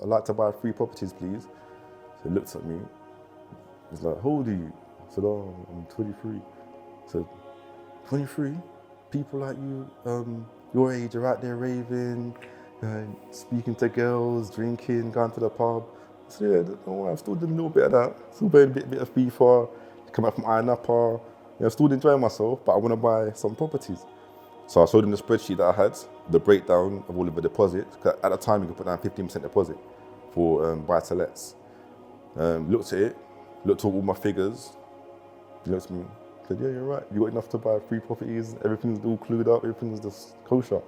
I'd like to buy 3 properties, please. So he looked at me. He's like, how old are you? I said, oh, I'm 23. I said, 23? People like you, your age, are out there raving, speaking to girls, drinking, going to the pub. I said, yeah, don't worry, I'm still doing a little bit of that. Still playing a bit of FIFA, come out from Iron Upper. I'm still enjoying myself, but I want to buy some properties. So I showed him the spreadsheet that I had, the breakdown of all of the deposits. At the time, you could put down 15% deposit for buy-to-lets. Looked at it, looked at all my figures. He looked at me, said, yeah, you're right. You got enough to buy 3 properties. Everything's all clued up. Everything's just kosher.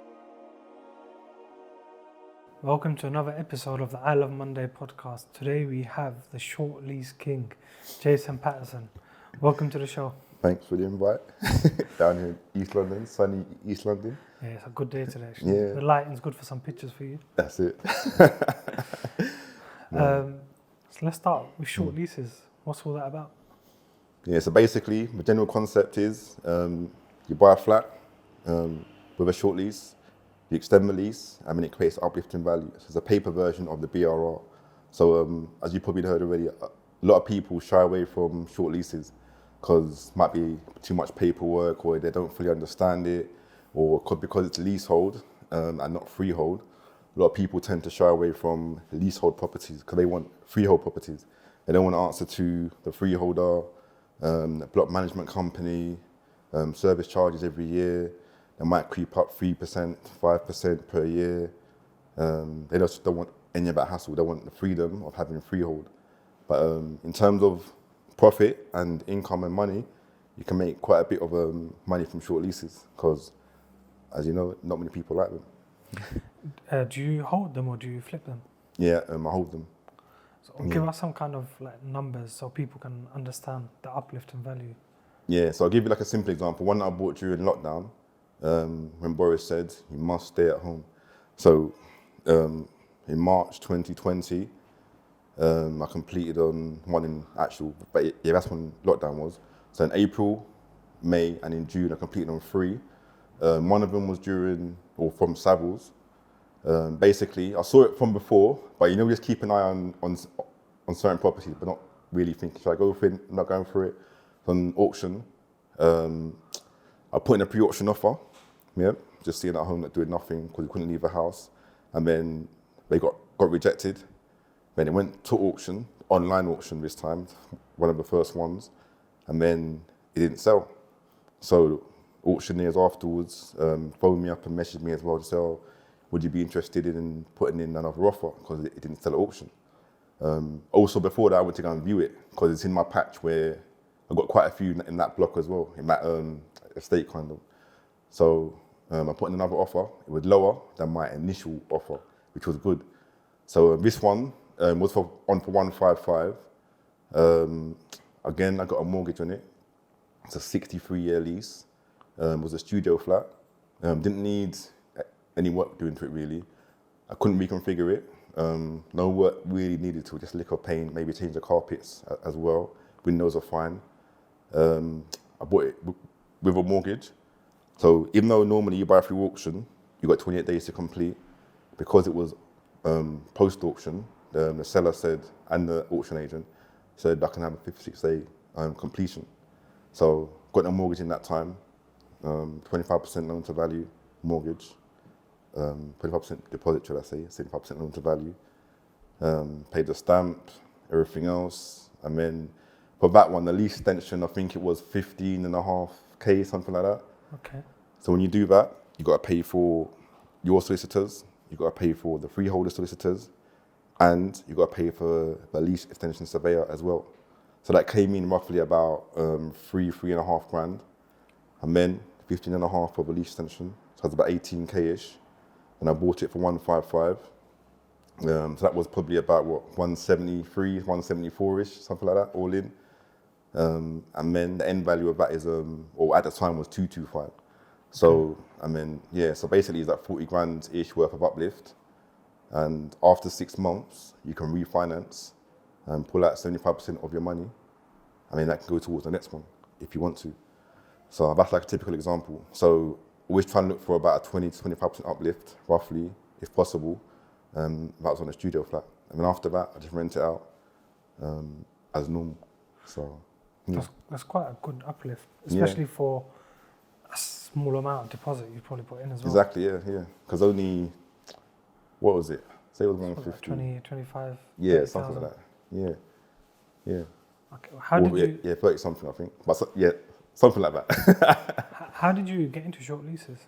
Welcome to another episode of the I Love Monday podcast. Today we have the short lease king, Jason Patterson. Welcome to the show. Thanks for the invite. Down here in East London, sunny East London. Yeah, it's a good day today, actually. Yeah. The lighting's good for some pictures for you. That's it. So let's start with short leases. What's all that about? Yeah, so basically, the general concept is you buy a flat with a short lease, you extend the lease, and then it creates uplifting value. So it's a paper version of the BRR. So as you probably heard already, a lot of people shy away from short leases because might be too much paperwork, or they don't fully understand it, or because it's leasehold and not freehold. A lot of people tend to shy away from leasehold properties because they want freehold properties. They don't want to answer to the freeholder, block management company, service charges every year. They might creep up 3%, 5% per year. They just don't want any of that hassle. They want the freedom of having freehold. But in terms of profit and income and money, you can make quite a bit of money from short leases because, as you know, not many people like them. Do you hold them or do you flip them? Yeah, I hold them. So give us some kind of like numbers so people can understand the uplift in value. Yeah, so I'll give you like a simple example. One that I bought during lockdown, when Boris said you must stay at home. So in March 2020, I completed on one in actual, but yeah, that's when lockdown was. So in April, May, and in June, I completed on 3. One of them was from Savills. Basically, I saw it from before, but just keep an eye on certain properties, but not really thinking, should I go for it? I'm not going for it. So on auction, I put in a pre-auction offer, just sitting at home, not doing nothing because we couldn't leave the house. And then they got rejected. Then it went to auction, online auction this time, one of the first ones, and then it didn't sell. So auctioneers afterwards phoned me up and messaged me as well to say, oh, would you be interested in putting in another offer because it didn't sell at auction. Also before that, I went to go and view it because it's in my patch where I got quite a few in that block as well, in that estate kind of. So I put in another offer. It was lower than my initial offer, which was good. So this one was on for 155. Again, I got a mortgage on it. It's a 63-year lease. It was a studio flat. Didn't need any work doing to it really. I couldn't reconfigure it. No work really needed to, just lick or paint, maybe change the carpets as well. Windows are fine. I bought it with a mortgage. So even though normally you buy through auction, you got 28 days to complete. Because it was post-auction, the seller said, and the auction agent said I can have a 56-day completion. So got a mortgage in that time, 25% loan to value mortgage, 25% deposit, should I say, 75% loan to value. Paid the stamp, everything else. And then for that one, the lease extension, I think it was 15.5K, something like that. Okay. So when you do that, you got to pay for your solicitors, you got to pay for the freeholder solicitors, and you got to pay for the lease extension surveyor as well. So that came in roughly about 3.5 grand, and then 15.5 for the lease extension. So that's about 18K-ish. And I bought it for 155. So that was probably about 173, 174-ish, something like that, all in. And then the end value of that is, or at the time was 225. So, so basically it's like 40 grand-ish worth of uplift. And after 6 months, you can refinance and pull out 75% of your money. That can go towards the next one if you want to. So that's like a typical example. So always try and look for about a 20 to 25% uplift, roughly, if possible. That was on a studio flat. And then after that, I just rent it out as normal. So, yeah. That's quite a good uplift, especially for a small amount of deposit you probably put in as well. Exactly, yeah. Because only, what was it? Say it was around 50. 20, 25, Yeah, 30,000. something like that. Yeah. Okay. How did you? Yeah, 30 something, I think. But yeah, something like that. How did you get into short leases?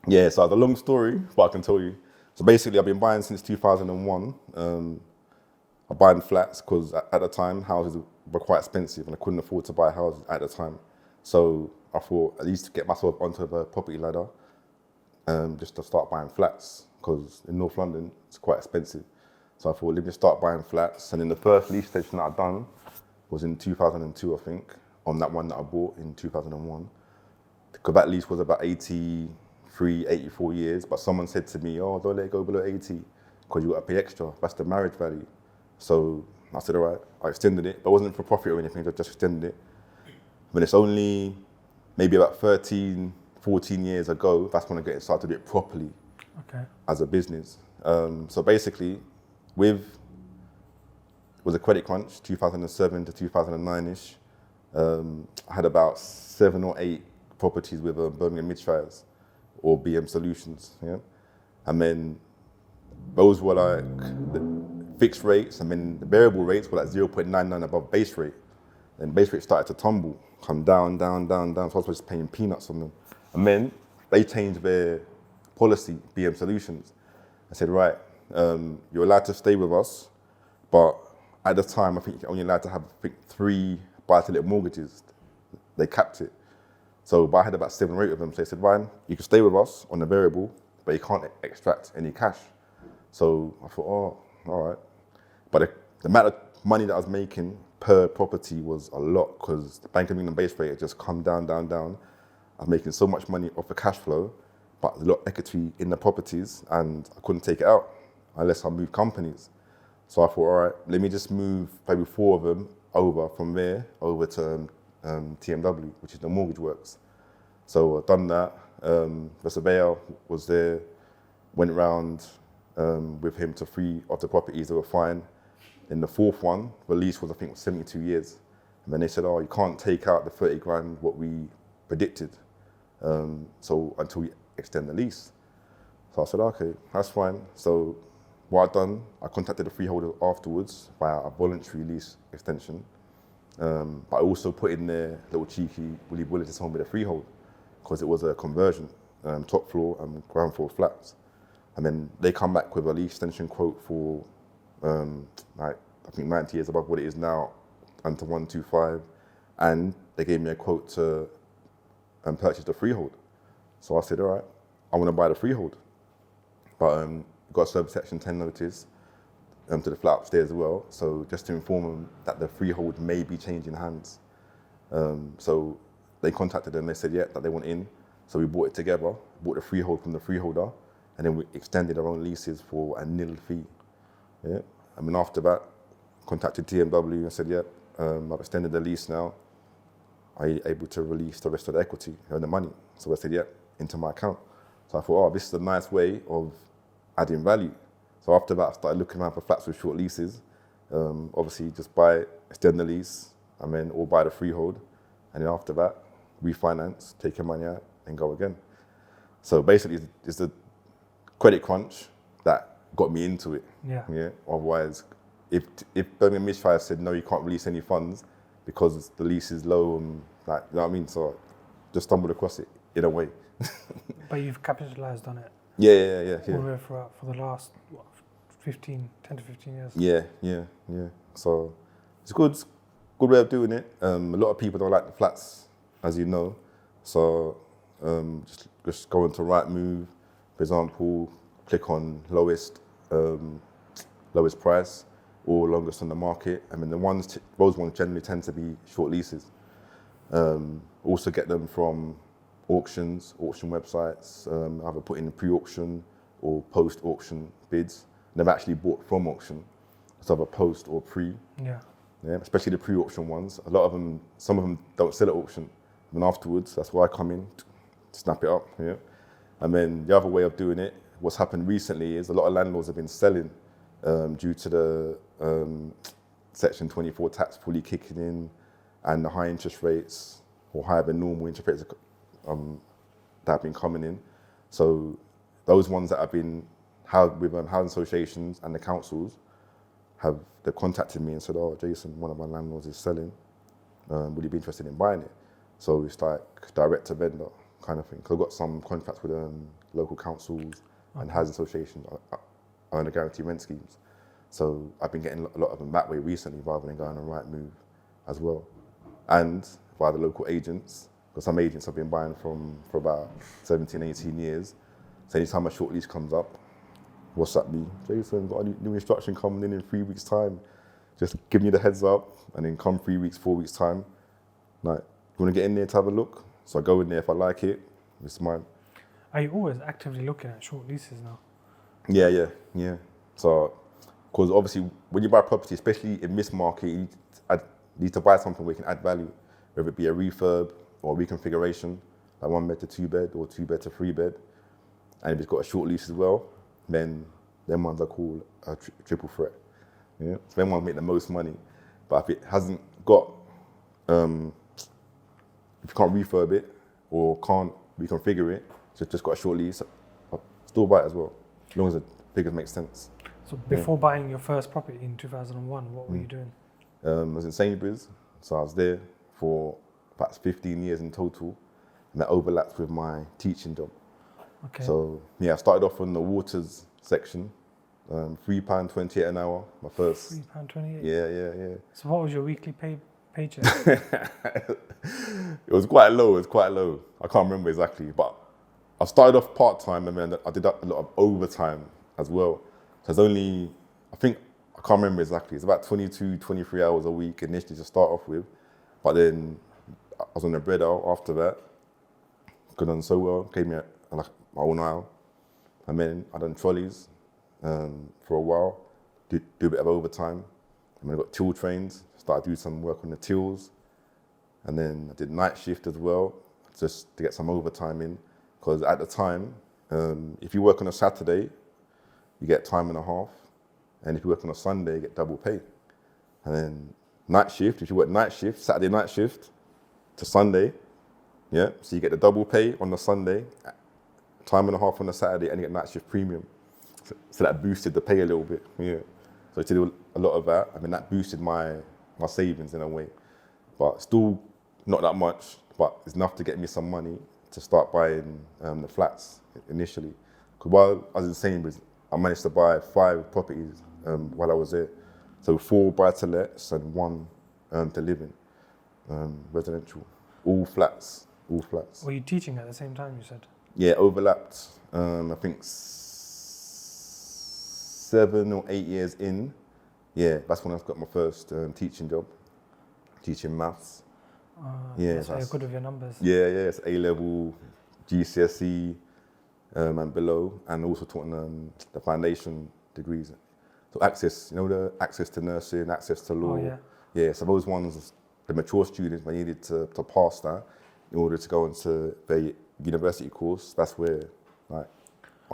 Yeah, so it's a long story, but I can tell you. So basically, I've been buying since 2001. I'm buying flats because at the time, houses were quite expensive and I couldn't afford to buy houses at the time. So I thought at least to get myself onto the property ladder, just to start buying flats because in North London, it's quite expensive. So I thought, let me start buying flats. And then the first lease station that I've done was in 2002, I think, on that one that I bought in 2001. Because that lease was about 83, 84 years. But someone said to me, oh, don't let it go below 80 because you got to pay extra. That's the marriage value. So I said, all right, I extended it. But it wasn't for profit or anything, I just extended it. When it's only maybe about 13, 14 years ago, that's when I started to do it properly as a business. So basically, it was a credit crunch, 2007 to 2009-ish. I had about 7 or 8 properties with Birmingham Midshires or BM Solutions, yeah? And then those were like the fixed rates, and then the variable rates were like 0.99 above base rate. Then base rate started to tumble, come down. So I was just paying peanuts on them. And then they changed their policy, BM Solutions. I said, right, you're allowed to stay with us, but at the time, I think you're only allowed to have 3 buy-to-let mortgages. They capped it. So, but I had about 7 or 8 of them. So they said, Ryan, you can stay with us on the variable, but you can't extract any cash. So I thought, oh, all right. But the amount of money that I was making per property was a lot because the Bank of England base rate had just come down. I was making so much money off the cash flow, but a lot of equity in the properties, and I couldn't take it out unless I moved companies. So I thought, all right, let me just move maybe 4 of them over from there over to TMW, which is the mortgage works. So I've done that. The surveyor was there, went round with him to 3 of the properties that were fine. In the 4th one, the lease was, I think, 72 years. And then they said, oh, you can't take out the 30 grand what we predicted. So until we extend the lease. So I said, okay, that's fine. So what I've done, I contacted the freeholder afterwards via a voluntary lease extension. But I also put in there little cheeky Willy Bullet to tell me the freehold because it was a conversion, top floor and ground floor flats. And then they come back with a lease extension quote for like I think 90 years above what it is now, and to 125. And they gave me a quote to purchase the freehold. So I said, all right, I want to buy the freehold. But got a service section 10 notice to the flat upstairs as well. So just to inform them that the freehold may be changing hands. So they contacted them, they said, yeah, that they want in. So we bought it together, bought the freehold from the freeholder, and then we extended our own leases for a nil fee. Yeah. And then after that, contacted TMW and said, yeah, I've extended the lease now. Are you able to release the rest of the equity and the money? So I said, yeah, into my account. So I thought, oh, this is a nice way of adding value. So after that, I started looking around for flats with short leases. Obviously, just extend the lease, and then or buy the freehold. And then after that, refinance, take your money out, and go again. So basically, it's the credit crunch that got me into it. Yeah. Otherwise, if Birmingham Midshire said, no, you can't release any funds because the lease is low, and like, you know what I mean? So I just stumbled across it in a way. But you've capitalized on it. Yeah. All the way for the last, 10 to 15 years. Yeah. So it's good way of doing it. A lot of people don't like the flats, as you know. So just go into Rightmove, for example, click on lowest price or longest on the market. I mean, those ones generally tend to be short leases. Also get them from auction websites, either put in pre-auction or post-auction bids. They've actually bought from auction, so either post or pre. Yeah, especially the pre-auction ones. Some of them don't sell at auction. And afterwards, that's why I come in, snap it up. Yeah, and then the other way of doing it, what's happened recently is a lot of landlords have been selling due to the Section 24 tax fully kicking in and the high interest rates or higher than normal interest rates that have been coming in. So those ones that have been held with housing associations and the councils they contacted me and said, oh, Jason, one of my landlords is selling. Would you be interested in buying it? So it's like direct to vendor kind of thing. Because I've got some contracts with local councils and housing associations on the guaranteed rent schemes. So I've been getting a lot of them that way recently rather than going on Rightmove as well. And via the local agents, because some agents have been buying for about 17, 18 years. So anytime a short lease comes up, WhatsApp me, Jason, got a new instruction coming in 3 weeks' time. Just give me the heads up, and then come 3 weeks, 4 weeks' time. Like, you want to get in there to have a look? So I go in there, if I like it, it's mine. Are you always actively looking at short leases now? Yeah. So, because obviously, when you buy property, especially in this market, you need to buy something where you can add value, whether it be a refurb or a reconfiguration, like 1 bed to 2 bed or 2 bed to 3 bed. And if it's got a short lease as well, then them ones are called a triple threat. Yeah, so them ones make the most money. But if it hasn't got, if you can't refurb it or can't reconfigure it, just got a short lease, I'll still buy it as well, as long as the figures make sense. So before buying your first property in 2001, what were you doing? I was in Sainsbury's, so I was there for about 15 years in total, and that overlaps with my teaching job. Okay. So yeah, I started off on the waters section, £3.28 an hour, my first. £3.28? Yeah. So what was your weekly paycheck? It was quite low, I can't remember exactly, but I started off part-time and then I did a lot of overtime as well. So it's only, I can't remember exactly, it's about 22, 23 hours a week initially to start off with, but then I was on the bread out after that, got done so well, gave me my own aisle, and then I done trolleys for a while, do a bit of overtime, and then I got till trains, started doing some work on the tills, and then I did night shift as well, just to get some overtime in, because at the time, if you work on a Saturday, you get time and a half, and if you work on a Sunday, you get double pay. And then night shift, if you work night shift, Saturday night shift to Sunday, yeah, so you get the double pay on the Sunday, time and a half on the Saturday, and you get night shift premium. So that boosted the pay a little bit, yeah. So I did a lot of that. I mean, that boosted my savings in a way, but still not that much, but it's enough to get me some money to start buying the flats initially. Because while I was in Sainsbury's, I managed to buy 5 properties while I was there. So 4 buy-to-lets and 1 to live in, residential, all flats. Were you teaching at the same time, you said? Yeah, overlapped, I think 7 or 8 years in. Yeah, that's when I got my first teaching job, teaching maths. Yeah, so you're good with your numbers. Yeah, it's A-level, GCSE, and below, and also taught the foundation degrees. So access, the access to nursing, access to law. Oh, yeah. Yeah, so those ones, the mature students, they needed to pass that in order to go into their university course. That's where, like,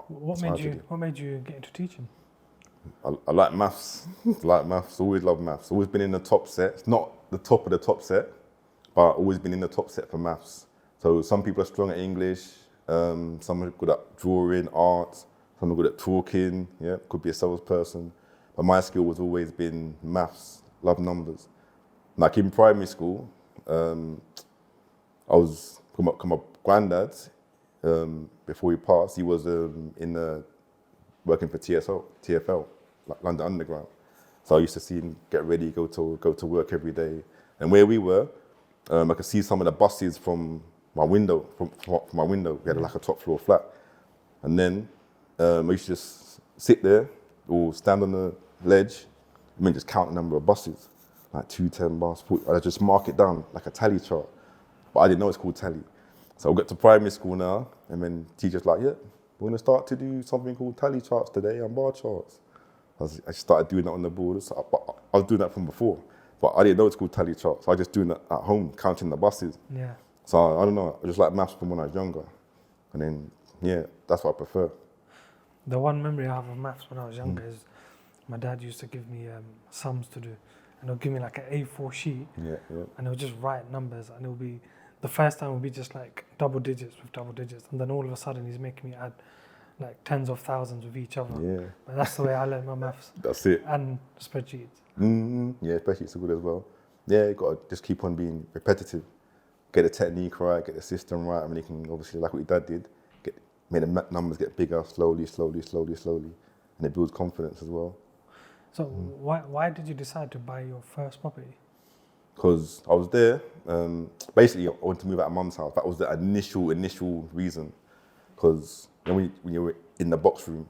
What made you get into teaching? I like maths. Always loved maths. Always been in the top set. Not the top of the top set, but always been in the top set for maths. So some people are strong at English, some are good at drawing, art, some are good at talking, yeah, could be a salesperson. But my skill was always been maths, love numbers. Like in primary school, I was, my granddad, before he passed, he was working for TFL, like London Underground. So I used to see him get ready, go to work every day. And where we were, I could see some of the buses from my window. From my window, we had like a top floor flat. And then I used to just sit there or stand on the ledge and then just count the number of buses, like 210 bus. I just mark it down like a tally chart. But I didn't know it's called tally. So I got to primary school now, and then teacher's like, yeah, we're gonna start to do something called tally charts today and bar charts. I started doing that on the board. So I was doing that from before, but I didn't know it's called tally charts. So I was just doing that at home, counting the buses. Yeah. So I don't know, I just like maths from when I was younger. And then, yeah, that's what I prefer. The one memory I have of maths when I was younger is my dad used to give me sums to do, and he'll give me like an A4 sheet, Yeah. and he'll just write numbers, and it'll be the first time will be just like double digits with double digits, and then all of a sudden he's making me add like tens of thousands with each other. Yeah. But that's the way I learned my maths That's it. and spreadsheets. Yeah, spreadsheets are good as well. Yeah, you got to just keep on being repetitive. Get the technique right, get the system right. I mean, you can obviously, like what your dad did, make the numbers get bigger slowly, and it builds confidence as well. So why did you decide to buy your first property? Because I was there, basically I wanted to move out of mum's house. That was the initial reason. Because when you're in the box room,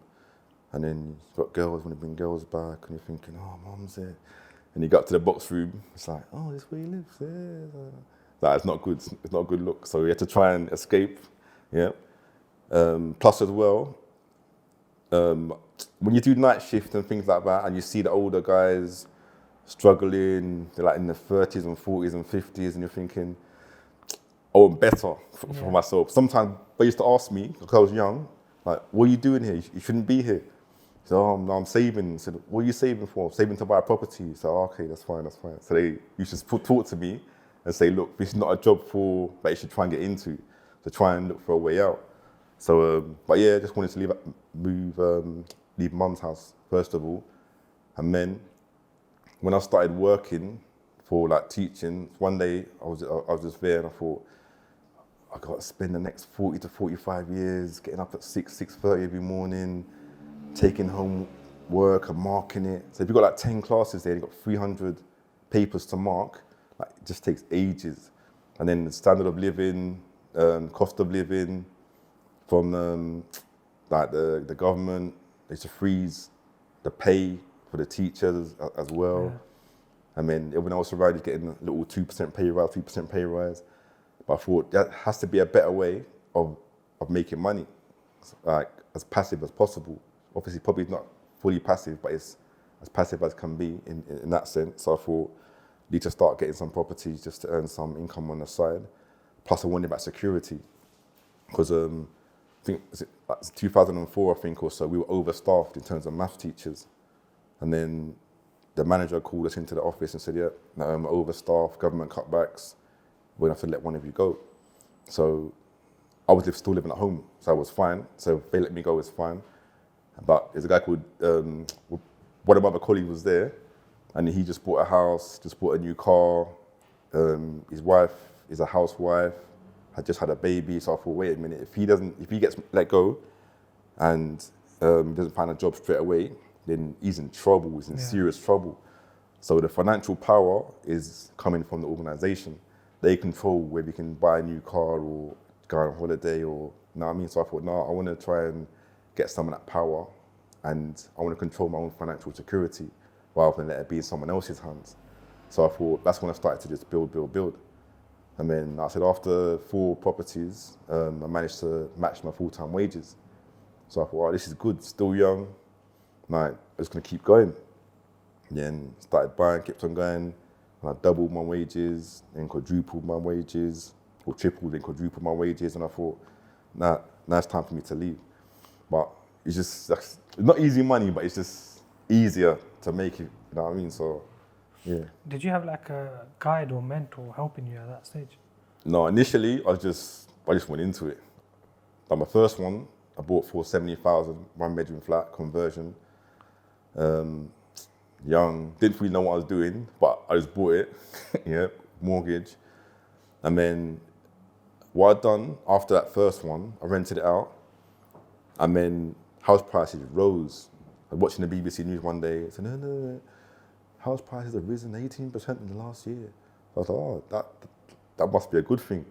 and then you've got girls, want to bring girls back, and you're thinking, oh, mum's there. And you got to the box room, it's like, oh, this is where he lives. Yeah. Like, it's not good. It's not a good look. So we had to try and escape. Yeah. Plus as well, when you do night shift and things like that, and you see the older guys struggling, they're like in their 30s and 40s and 50s, and you're thinking, oh, I'm better for myself. Sometimes they used to ask me, because I was young, like, what are you doing here? You shouldn't be here. So I'm saving. I said, what are you saving for? Saving to buy a property. So okay, that's fine. So they used to talk to me and say, look, this is not a job that you should try and get into. So try and look for a way out. So, but yeah, just wanted to leave mum's house first of all. And then when I started working for like teaching, one day I was just there and I thought, I got to spend the next 40 to 45 years getting up at 6:30 every morning, taking home work and marking it. So if you've got like 10 classes there, you've got 300 papers to mark, like it just takes ages. And then the standard of living, cost of living from like the government, they used to freeze the pay for the teachers as well. Yeah. I mean, everyone else around is getting a little 2% pay rise, 3% pay rise. But I thought that has to be a better way of making money, like as passive as possible. Obviously, probably not fully passive, but it's as passive as can be in that sense. So I thought, I need to start getting some properties just to earn some income on the side. Plus, I wanted about security, because I think it was 2004, I think, or so, we were overstaffed in terms of math teachers. And then the manager called us into the office and said, yeah, overstaffed, government cutbacks, we're going to have to let one of you go. So I was still living at home, so I was fine. So if they let me go, it's fine. But there's a guy called, one of my other colleagues was there, and he just bought a house, just bought a new car. His wife is a housewife, had just had a baby. So I thought, wait a minute, if he gets let go and doesn't find a job straight away, then he's in trouble, he's in serious trouble. So the financial power is coming from the organization. They control whether you can buy a new car or go on holiday, or, you know what I mean? So I thought, no, I want to try and get some of that power, and I want to control my own financial security rather than let it be in someone else's hands. So I thought, that's when I started to just build. And then I said, after 4 properties, I managed to match my full-time wages. So I thought, wow, this is good, still young, like, I'm just going to keep going. Then started buying, kept on going, and I doubled my wages, then quadrupled my wages, or tripled and quadrupled my wages, and I thought, now it's time for me to leave. But it's just, it's not easy money, but it's just easier to make it, you know what I mean? So, yeah. Did you have like a guide or mentor helping you at that stage? No, initially, I just went into it. But my first one, I bought for 70,000, 1-bedroom flat, conversion. Young, didn't really know what I was doing, but I just bought it, yeah, mortgage. And then what I'd done after that first one, I rented it out, and then house prices rose. I was watching the BBC News one day, it said, no, house prices have risen 18% in the last year. I was like, oh, that must be a good thing.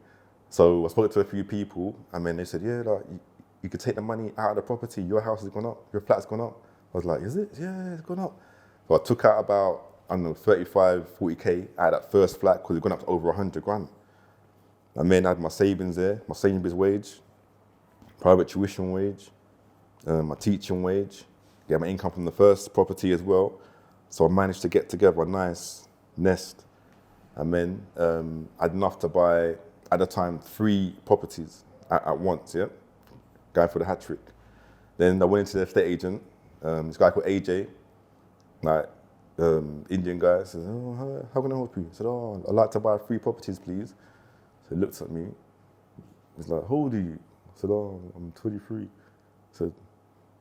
So I spoke to a few people, and then they said, yeah, like, you could take the money out of the property, your house has gone up, your flat's gone up. I was like, is it? Yeah, it's gone up. So I took out about, I don't know, 35, 40K out of that first flat, because it's gone up to over 100 grand. And then I had my savings there, my savings wage, private tuition wage, my teaching wage, my income from the first property as well. So I managed to get together a nice nest. And then I had enough to buy, at the time, 3 properties at once, yeah? Going for the hat trick. Then I went into the estate agent, this guy called AJ. like Indian guy says, "Oh, how can I help you?" I said, "Oh, I'd like to buy 3 properties, please." So he looked at me. He's like, "How old are you?" I said, "Oh, I'm 23." I said,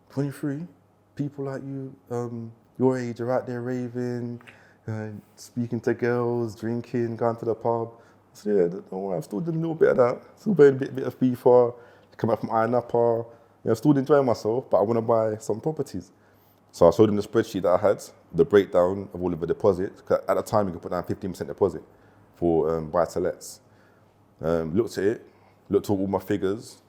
"23? People like you, your age, are out there raving, speaking to girls, drinking, going to the pub." I said, "Yeah, don't worry, I'm still doing a little bit of that. Still playing a bit of FIFA, come back from Iron Upper. I'm still enjoying myself, but I want to buy some properties." So I showed him the spreadsheet that I had, the breakdown of all of the deposits. 'Cause at the time, you could put down 15% deposit for buy-to-lets. Looked at it, looked at all my figures.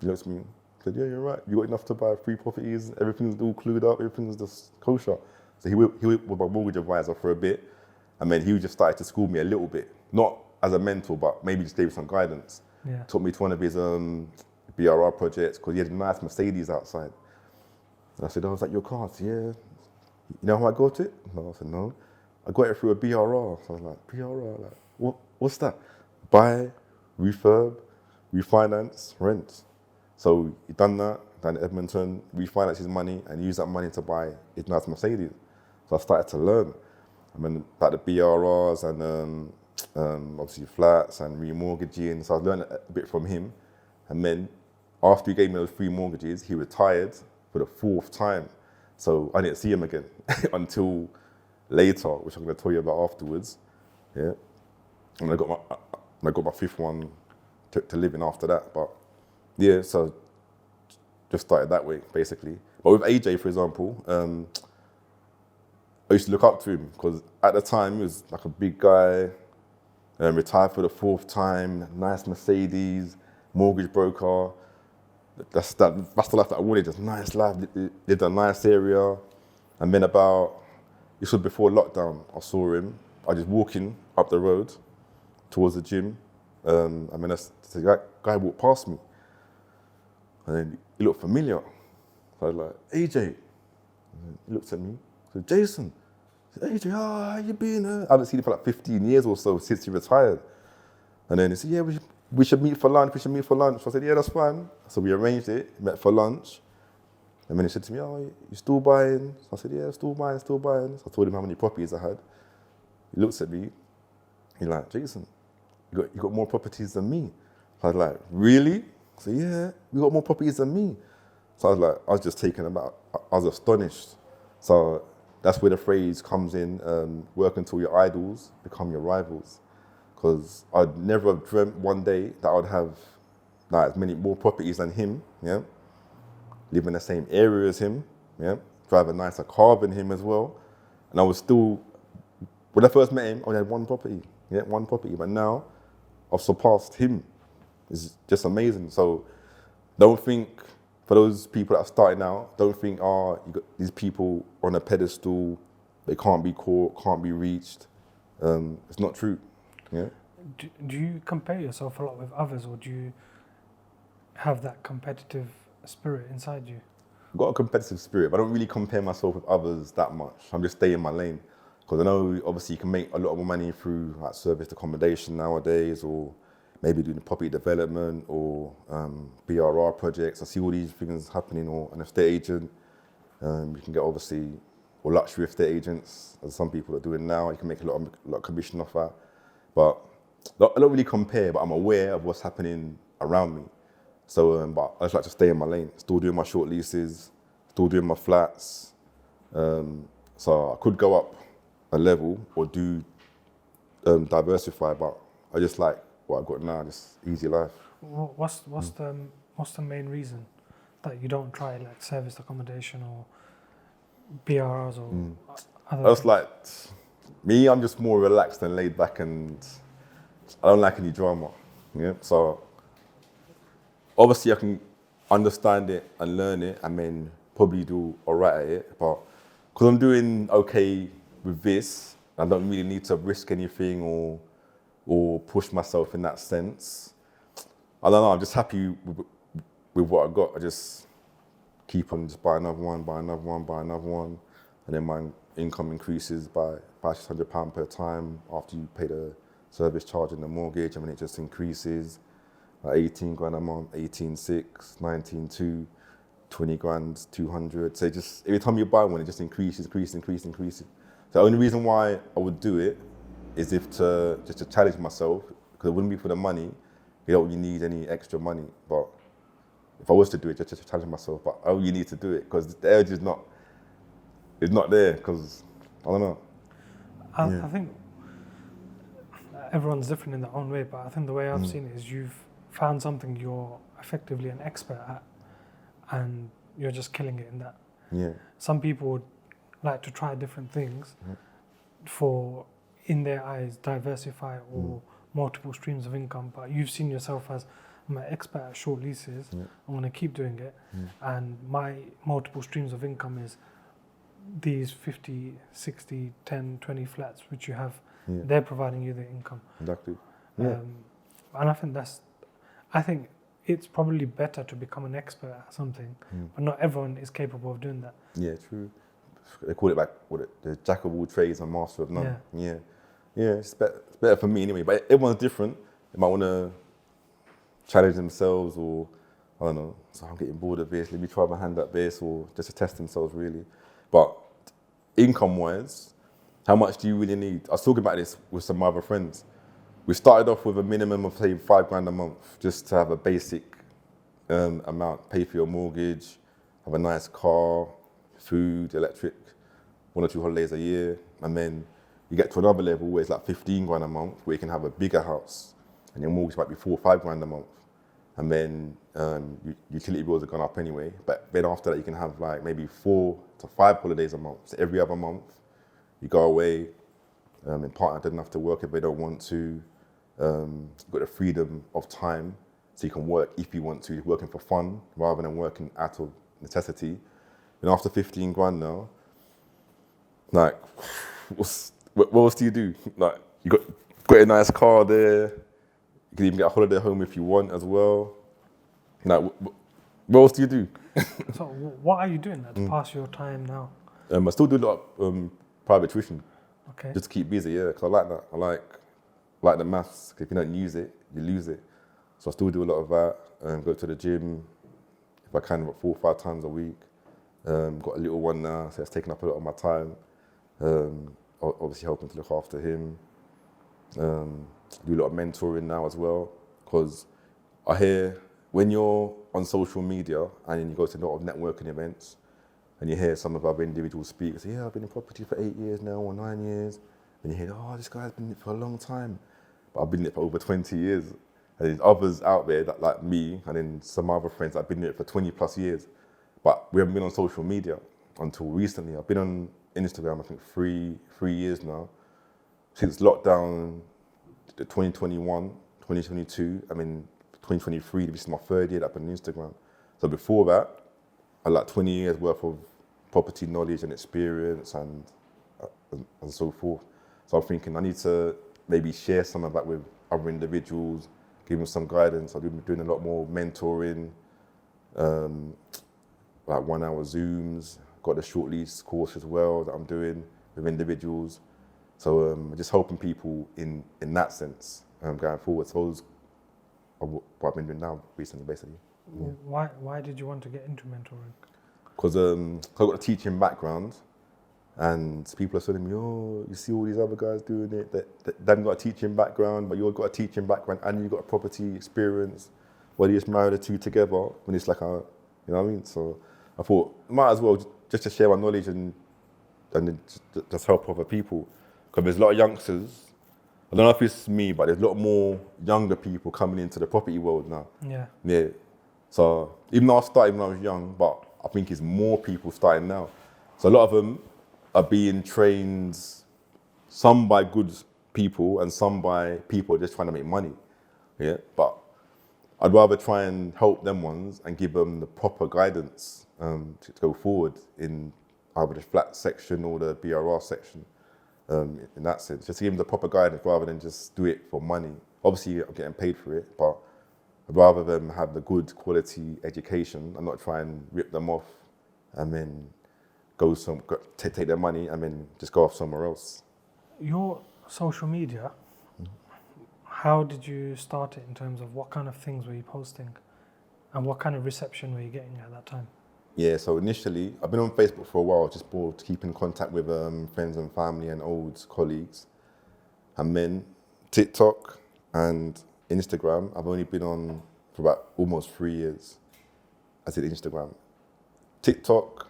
He looked at me, said, "Yeah, you're right. You got enough to buy 3 properties. Everything's all clued up. Everything's just kosher." So he went with my mortgage advisor for a bit, and then he just started to school me a little bit, not as a mentor, but maybe just gave me some guidance. Yeah. Took me to one of his BRR projects because he had a nice Mercedes outside. And I said, "Oh, is that your car?" He said, "Yeah." "You know how I got it?" No, I said, "No. I got it through a BRR." So I was like, "BRR? Like, what's that?" Buy, refurb, refinance, rent. So he done that, down in Edmonton, refinanced his money and used that money to buy his nice Mercedes. So I started to learn. I mean, like the BRRs and obviously flats and remortgaging. So I was learning a bit from him. And then after he gave me those 3 mortgages, he retired for the 4th time. So I didn't see him again until later, which I'm going to tell you about afterwards. Yeah. And I got my 5th one to live in after that. But yeah, so just started that way, basically. But with AJ, for example, I used to look up to him because at the time he was like a big guy, retired for the 4th time, nice Mercedes, mortgage broker. That's the life that I wanted, just nice life, lived in a nice area. And then this was before lockdown, I saw him. I was just walking up the road towards the gym. And then the guy walked past me. And then he looked familiar. So I was like, "AJ." And he looked at me. I said, "Jason." I said, "AJ, how you been?" I haven't seen him for like 15 years or so since he retired. And then he said, "Yeah, we should meet for lunch. So I said, "Yeah, that's fine." So we arranged it, met for lunch. And then he said to me, "Oh, you still buying?" So I said, "Yeah, still buying. So I told him how many properties I had. He looks at me. He's like, "Jason, you got more properties than me." I was like, "Really?" I said, "Yeah, you got more properties than me." So I was just taken aback. I was astonished. So that's where the phrase comes in, work until your idols become your rivals. Because I'd never have dreamt one day that I'd have like more properties than him, yeah? Live in the same area as him, yeah? Drive a nicer car than him as well. And I was still, when I first met him, I only had 1 property, yeah, 1 property. But now I've surpassed him. It's just amazing. So don't think, for those people that are starting out, don't think, you got these people on a pedestal, they can't be caught, can't be reached. It's not true. Yeah. Do you compare yourself a lot with others, or do you have that competitive spirit inside you? I've got a competitive spirit, but I don't really compare myself with others that much. I'm just staying in my lane. Because I know obviously you can make a lot more money through like serviced accommodation nowadays, or maybe doing property development or BRR projects. I see all these things happening, or an estate agent. You can get obviously, or luxury estate agents, as some people are doing now. You can make a lot of commission off that. But I don't really compare, but I'm aware of what's happening around me. So, but I just like to stay in my lane, still doing my short leases, still doing my flats. So I could go up a level or do diversify, but I just like what I've got now, just easy life. What's the main reason that you don't try like service accommodation or BRRs or other That's things? like, me, I'm just more relaxed and laid back, and I don't like any drama. Yeah. So obviously I can understand it and learn it and then probably do all right at it. But because I'm doing okay with this, I don't really need to risk anything or push myself in that sense. I don't know, I'm just happy with what I got. I just keep on just buy another one. And then my income increases by £600 per time after you pay the service charge and the mortgage. I mean, it just increases. Like 18 grand a month, 18.6, 19.2. 20 grand, 200. So just every time you buy one, it just increases. The only reason why I would do it is just to challenge myself, because it wouldn't be for the money. You don't really need any extra money. But if I was to do it, just to challenge myself, but I only need to do it because the urge is not there, because I don't know. I think everyone's different in their own way, but I think the way I've seen it is you've found something you're effectively an expert at, and you're just killing it in that. Yeah. Some people would like to try different things for, in their eyes, diversify or multiple streams of income, but you've seen yourself as, I'm an expert at short leases, I'm going to keep doing it, and my multiple streams of income is these 50, 60, 10, 20 flats which you have. They're providing you the income. Exactly. Yeah. And I think it's probably better to become an expert at something, but not everyone is capable of doing that. Yeah, true. They call it like the jack of all trades and master of none. Yeah. It's better for me anyway. But everyone's different. They might want to challenge themselves, or I don't know. So I'm getting bored of this. Let me try my hand at this, or just to test themselves really. But income-wise, how much do you really need? I was talking about this with some other friends. We started off with a minimum of say £5 a month, just to have a basic amount, pay for your mortgage, have a nice car, food, electric, 1 or 2 holidays a year, and then you get to another level where it's like 15 grand a month, where you can have a bigger house, and your mortgage might be 4 or 5 grand a month, and then utility bills are gone up anyway. But then after that, you can have like maybe 4 to 5 holidays a month. So every other month, you go away. And partner doesn't have to work if they don't want to. You've got the freedom of time, so you can work if you want to. You're working for fun rather than working out of necessity. And after 15 grand now, like, what else do you do? Like, you got a nice car there. You can even get a holiday home if you want as well. Like, what else do you do? So what are you doing to pass your time now? I still do a lot of private tuition. Okay. Just to keep busy, yeah, because I like that. I like the maths. If you don't use it, you lose it. So I still do a lot of that. Go to the gym, if I can, about 4 or 5 times a week. Got a little one now, so it's taking up a lot of my time. Obviously helping to look after him. Do a lot of mentoring now as well, because I hear when you're on social media and you go to a lot of networking events, and you hear some of other individuals speak, say, yeah, I've been in property for 8 years now, or 9 years. And you hear, oh, this guy's been in it for a long time. But I've been in it for over 20 years. And there's others out there that, like me, and then some other friends that have been in it for 20 plus years. But we haven't been on social media until recently. I've been on Instagram, I think, three years now. Since lockdown, 2021, 2022, 2023, this is my 3rd year that I've been on Instagram. So before that, I had like 20 years worth of property knowledge and experience and so forth. So I'm thinking I need to maybe share some of that with other individuals, give them some guidance. I've been doing a lot more mentoring, like 1 hour Zooms, got the short lease course as well that I'm doing with individuals. So just helping people in that sense going forward. So those are what I've been doing now recently, basically. Yeah. Why did you want to get into mentoring? Because I've got a teaching background, and people are telling me, oh, you see all these other guys doing it, they haven't got a teaching background, but you've got a teaching background and you've got a property experience. Why do you just marry the two together when it's like you know what I mean? So I thought, might as well just to share my knowledge and just help other people. Because there's a lot of youngsters, I don't know if it's me, but there's a lot more younger people coming into the property world now. Yeah. So even though I started when I was young, but I think it's more people starting now. So a lot of them are being trained, some by good people and some by people just trying to make money. Yeah, but I'd rather try and help them ones and give them the proper guidance to go forward in either the flat section or the BRR section. In that sense, just to give them the proper guidance rather than just do it for money. Obviously, I'm getting paid for it, but I'd rather them have the good quality education and not try and rip them off and then take their money and then just go off somewhere else. Your social media, how did you start it in terms of what kind of things were you posting and what kind of reception were you getting at that time? Yeah, so initially, I've been on Facebook for a while, just bored to keep in contact with friends and family and old colleagues. And then TikTok and Instagram, I've only been on for about almost 3 years. I did Instagram. TikTok,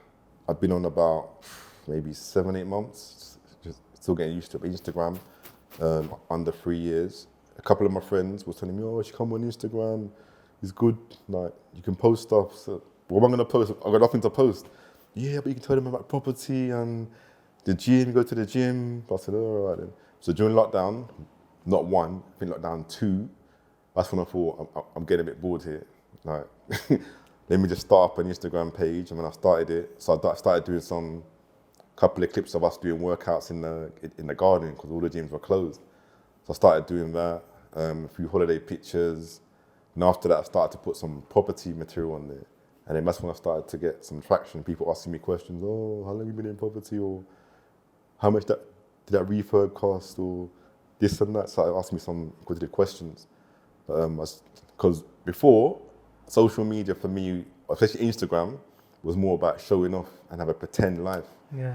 I've been on about maybe 7, 8 months, just still getting used to it. But Instagram, under 3 years. A couple of my friends were telling me, oh, you should come on Instagram. It's good, like, you can post stuff. So, what am I going to post? I've got nothing to post. Yeah, but you can tell them about property and the gym, go to the gym. I said, all right then. So during lockdown, not one, I think lockdown 2, that's when I thought, I'm getting a bit bored here. Like, let me just start up an Instagram page. And when I started it, so I started doing some couple of clips of us doing workouts in the garden because all the gyms were closed. So I started doing that, a few holiday pictures. And after that, I started to put some property material on there. And then that's when I started to get some traction. People asking me questions, oh, how long have you been in property? Or how much did that refurb cost? Or this and that. So I asked me some inquisitive questions. Because before, social media for me, especially Instagram, was more about showing off and have a pretend life. Yeah.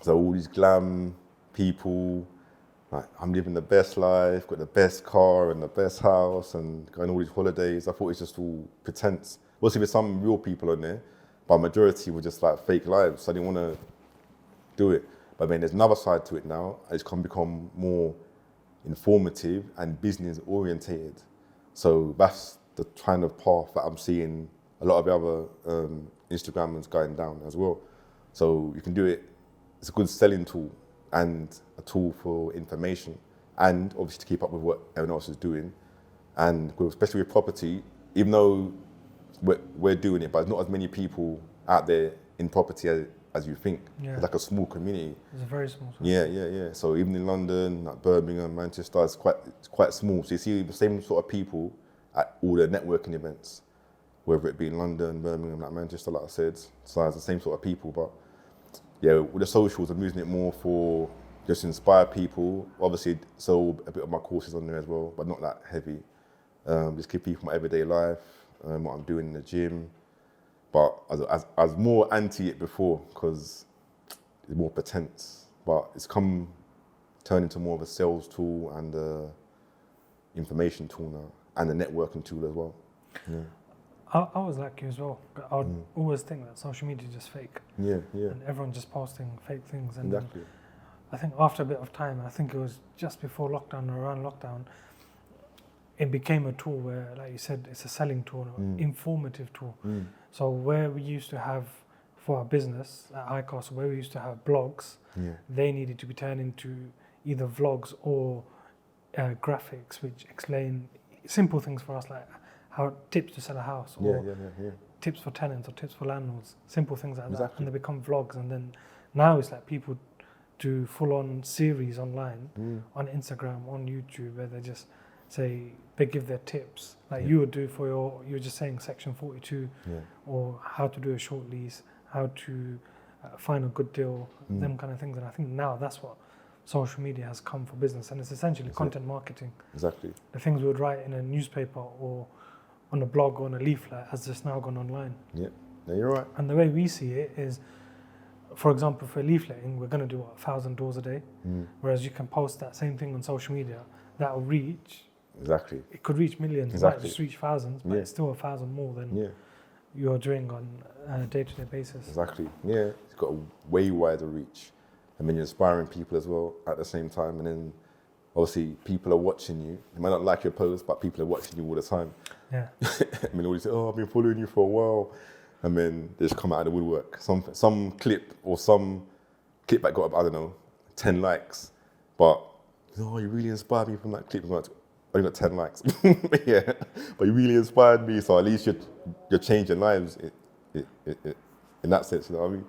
So all these glam people, like, I'm living the best life, got the best car and the best house and going on all these holidays. I thought it's just all pretense. Obviously there's some real people on there, but majority were just like fake lives. So I didn't want to do it. But then there's another side to it now. It's become more informative and business orientated. So that's the kind of path that I'm seeing a lot of the other Instagrammers going down as well. So you can do it. It's a good selling tool and a tool for information, and obviously to keep up with what everyone else is doing. And especially with property, even though we're doing it, but there's not as many people out there in property as you think. Yeah. It's like a small community. It's a very small. Yeah. So even in London, like Birmingham, Manchester, it's quite small. So you see the same sort of people at all the networking events, whether it be in London, Birmingham, like Manchester, like I said. So it's the same sort of people, but yeah, with the socials, I'm using it more for just inspire people. Obviously, so a bit of my courses on there as well, but not that heavy. Just give people my everyday life, what I'm doing in the gym. But I was more anti it before because it's more pretense. But it's turned into more of a sales tool and a information tool now, and a networking tool as well. Yeah. I was like you as well. I would always think that social media is just fake. Yeah. And everyone's just posting fake things. And Exactly. I think after a bit of time, I think it was just before lockdown or around lockdown, it became a tool where, like you said, it's a selling tool, an informative tool. So where we used to have, for our business at High Castle, where we used to have blogs, they needed to be turned into either vlogs or graphics, which explain simple things for us, like how tips to sell a house, or tips for tenants, or tips for landlords, simple things like that, and they become vlogs. And then now it's like people do full-on series online, on Instagram, on YouTube, where they just say, they give their tips, like you would do for you're just saying section 42, or how to do a short lease, how to find a good deal, them kind of things. And I think now that's what social media has come for business, and it's essentially content marketing. Exactly. The things we would write in a newspaper or on a blog or on a leaflet has just now gone online. Yeah, no, you're right. And the way we see it is, for example, for leafletting, we're going to do 1,000 doors a day, whereas you can post that same thing on social media, that will reach. Exactly. It could reach millions, it might just reach thousands, but it's still 1,000 more than you're doing on a day-to-day basis. Exactly. Yeah, it's got a way wider reach. And then you're inspiring people as well at the same time. And then obviously people are watching you. They might not like your post, but people are watching you all the time. Yeah. I mean, always say, oh, I've been following you for a while. And then they just come out of the woodwork. Some clip or some clip that got, I don't know, 10 likes. But, oh, you really inspired me from that clip. I only got 10 likes. Yeah, but you really inspired me. So at least you're changing lives in that sense, you know what I mean?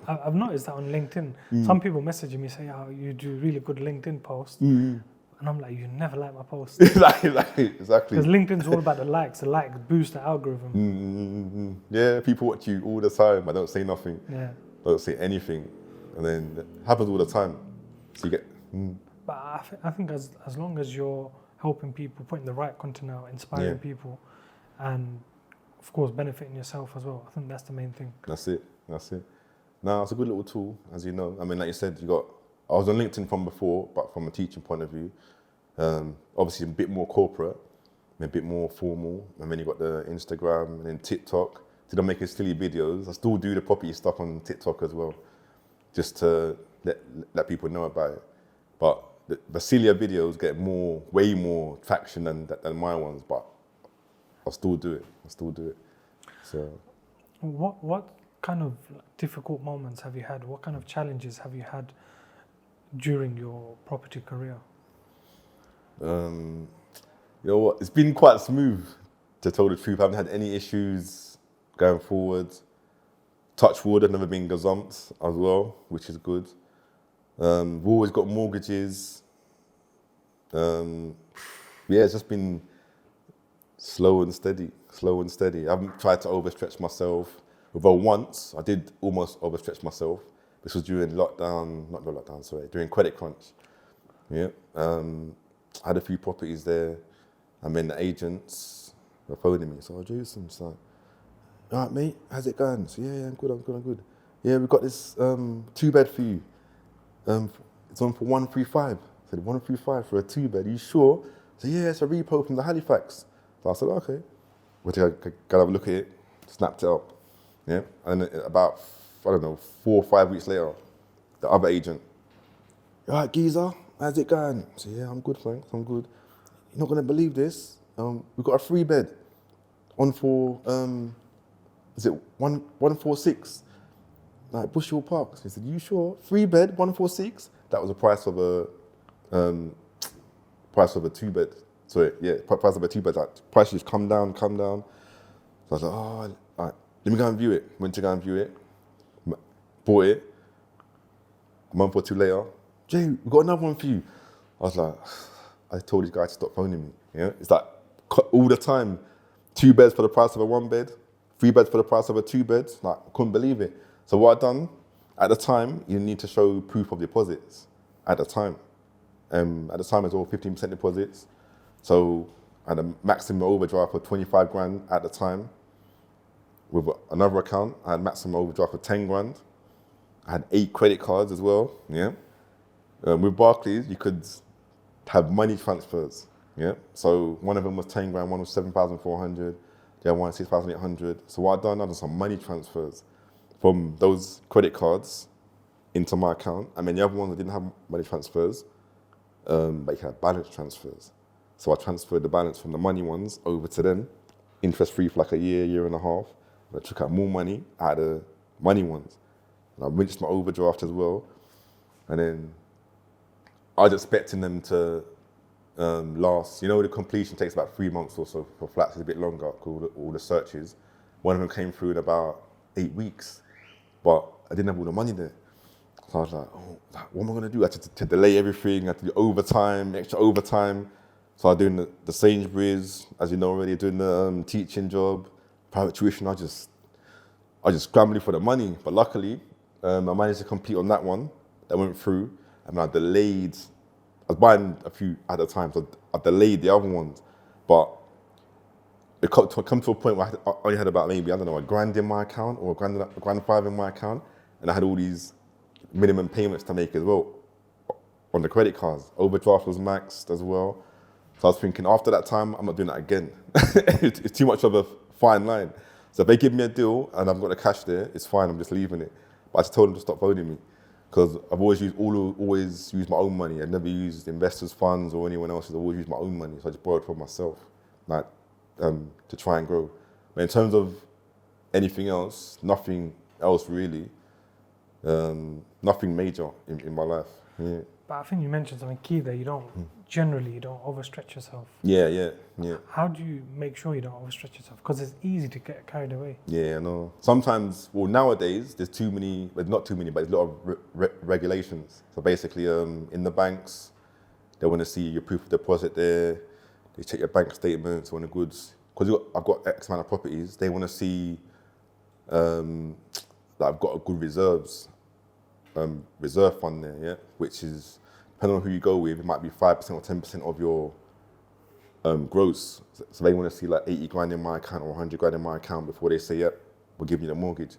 I've noticed that on LinkedIn. Some people messaging me say, oh, you do really good LinkedIn posts. And I'm like, you never like my posts. Exactly. Because LinkedIn's all about the likes. The likes boost the algorithm. Yeah, people watch you all the time. I don't say nothing. Yeah. Don't say anything. And then it happens all the time. So you get... But I think as long as you're helping people, putting the right content out, inspiring people, and of course, benefiting yourself as well. I think that's the main thing. That's it. No, it's a good little tool, as you know. I mean, like you said, I was on LinkedIn from before, but from a teaching point of view, obviously a bit more corporate, a bit more formal. And then you got the Instagram and then TikTok. Did I make silly videos? I still do the property stuff on TikTok as well, just to let people know about it. But the sillier videos get way more traction than my ones, but I'll still do it. So, What kind of difficult moments have you had? What kind of challenges have you had during your property career? you know what? It's been quite smooth, to tell the truth. I haven't had any issues going forward. Touch wood, I've never been gazumped as well, which is good. We've always got mortgages. It's just been slow and steady. I haven't tried to overstretch myself. Although once I did almost overstretch myself. This was during during credit crunch. Yeah. I had a few properties there. And then the agents were phoning me. So, Jason, it's like, all right, mate, how's it going? So, yeah, I'm good. Yeah, we've got this 2-bed for you. It's on for 135. I said, 135 for a 2-bed, are you sure? So, yeah, it's a repo from the Halifax. So I said, okay. Went to go have a look at it, snapped it up. Yeah, and about, 4 or 5 weeks later, the other agent, all right, geezer, how's it going? I said, yeah, I'm good, thanks, I'm good. You're not gonna believe this. We've got a 3-bed on for, is it 146? Like Bushel Park. So he said, you sure? 3-bed, 146? That was the price of a 2-bed. Sorry, yeah, price of a 2-bed. Like, price just come down. So I was like, oh, all right, let me go and view it. Went to go and view it, bought it. A month or two later, Jay, we've got another one for you. I was like, I told this guy to stop phoning me. Yeah, it's like all the time, 2 beds for the price of a 1-bed, 3 beds for the price of a 2-bed. Like, I couldn't believe it. So what I done, at the time, you need to show proof of deposits. At the time it's all 15% deposits. So I had a maximum overdraft for 25 grand at the time. With another account, I had maximum overdraft for 10 grand. I had 8 credit cards as well. Yeah. With Barclays, you could have money transfers. Yeah. So one of them was 10 grand, one was 7,400, the other one 6,800. So what I done some money transfers from those credit cards into my account. And then the other ones, I didn't have money transfers, but you had balance transfers. So I transferred the balance from the money ones over to them, interest-free for like a year and a half. I took out more money out of the money ones. And I rinsed my overdraft as well. And then I was expecting them to last. You know, the completion takes about 3 months or so. For flats, it's a bit longer, all the searches. One of them came through in about 8 weeks, but I didn't have all the money there. So I was like, oh, what am I gonna do? I had to delay everything, I had to do overtime, extra overtime. So I was doing the Sainsbury's, as you know already, doing the teaching job, private tuition. I just scrambling for the money. But luckily, I managed to complete on that one. That went through. And I delayed. I was buying a few at a time, so I delayed the other ones. But it come to a point where I only had about maybe, a grand in my account or a grand 5 in my account. And I had all these minimum payments to make as well on the credit cards. Overdraft was maxed as well. So I was thinking, after that time, I'm not doing that again. It's too much of a fine line. So if they give me a deal and I've got the cash there, it's fine, I'm just leaving it. But I just told them to stop phoning me, because I've always used my own money. I've never used investors' funds or anyone else's. I've always used my own money, so I just borrowed from myself, to try and grow. But in terms of anything else, nothing else really. Nothing major in my life. Yeah. But I think you mentioned something key there. You don't overstretch yourself. Yeah. How do you make sure you don't overstretch yourself? Because it's easy to get carried away. Yeah, I know. Sometimes, nowadays, there's too many, but not too many, but there's a lot of regulations. So basically, in the banks, they want to see your proof of deposit there. They check your bank statements on the goods. Because I've got X amount of properties, they want to see that I've got a good reserve fund there, yeah, which is, depending on who you go with, it might be 5% or 10% of gross. So they want to see like 80 grand in my account or 100 grand in my account before they say, yep, we'll give you the mortgage.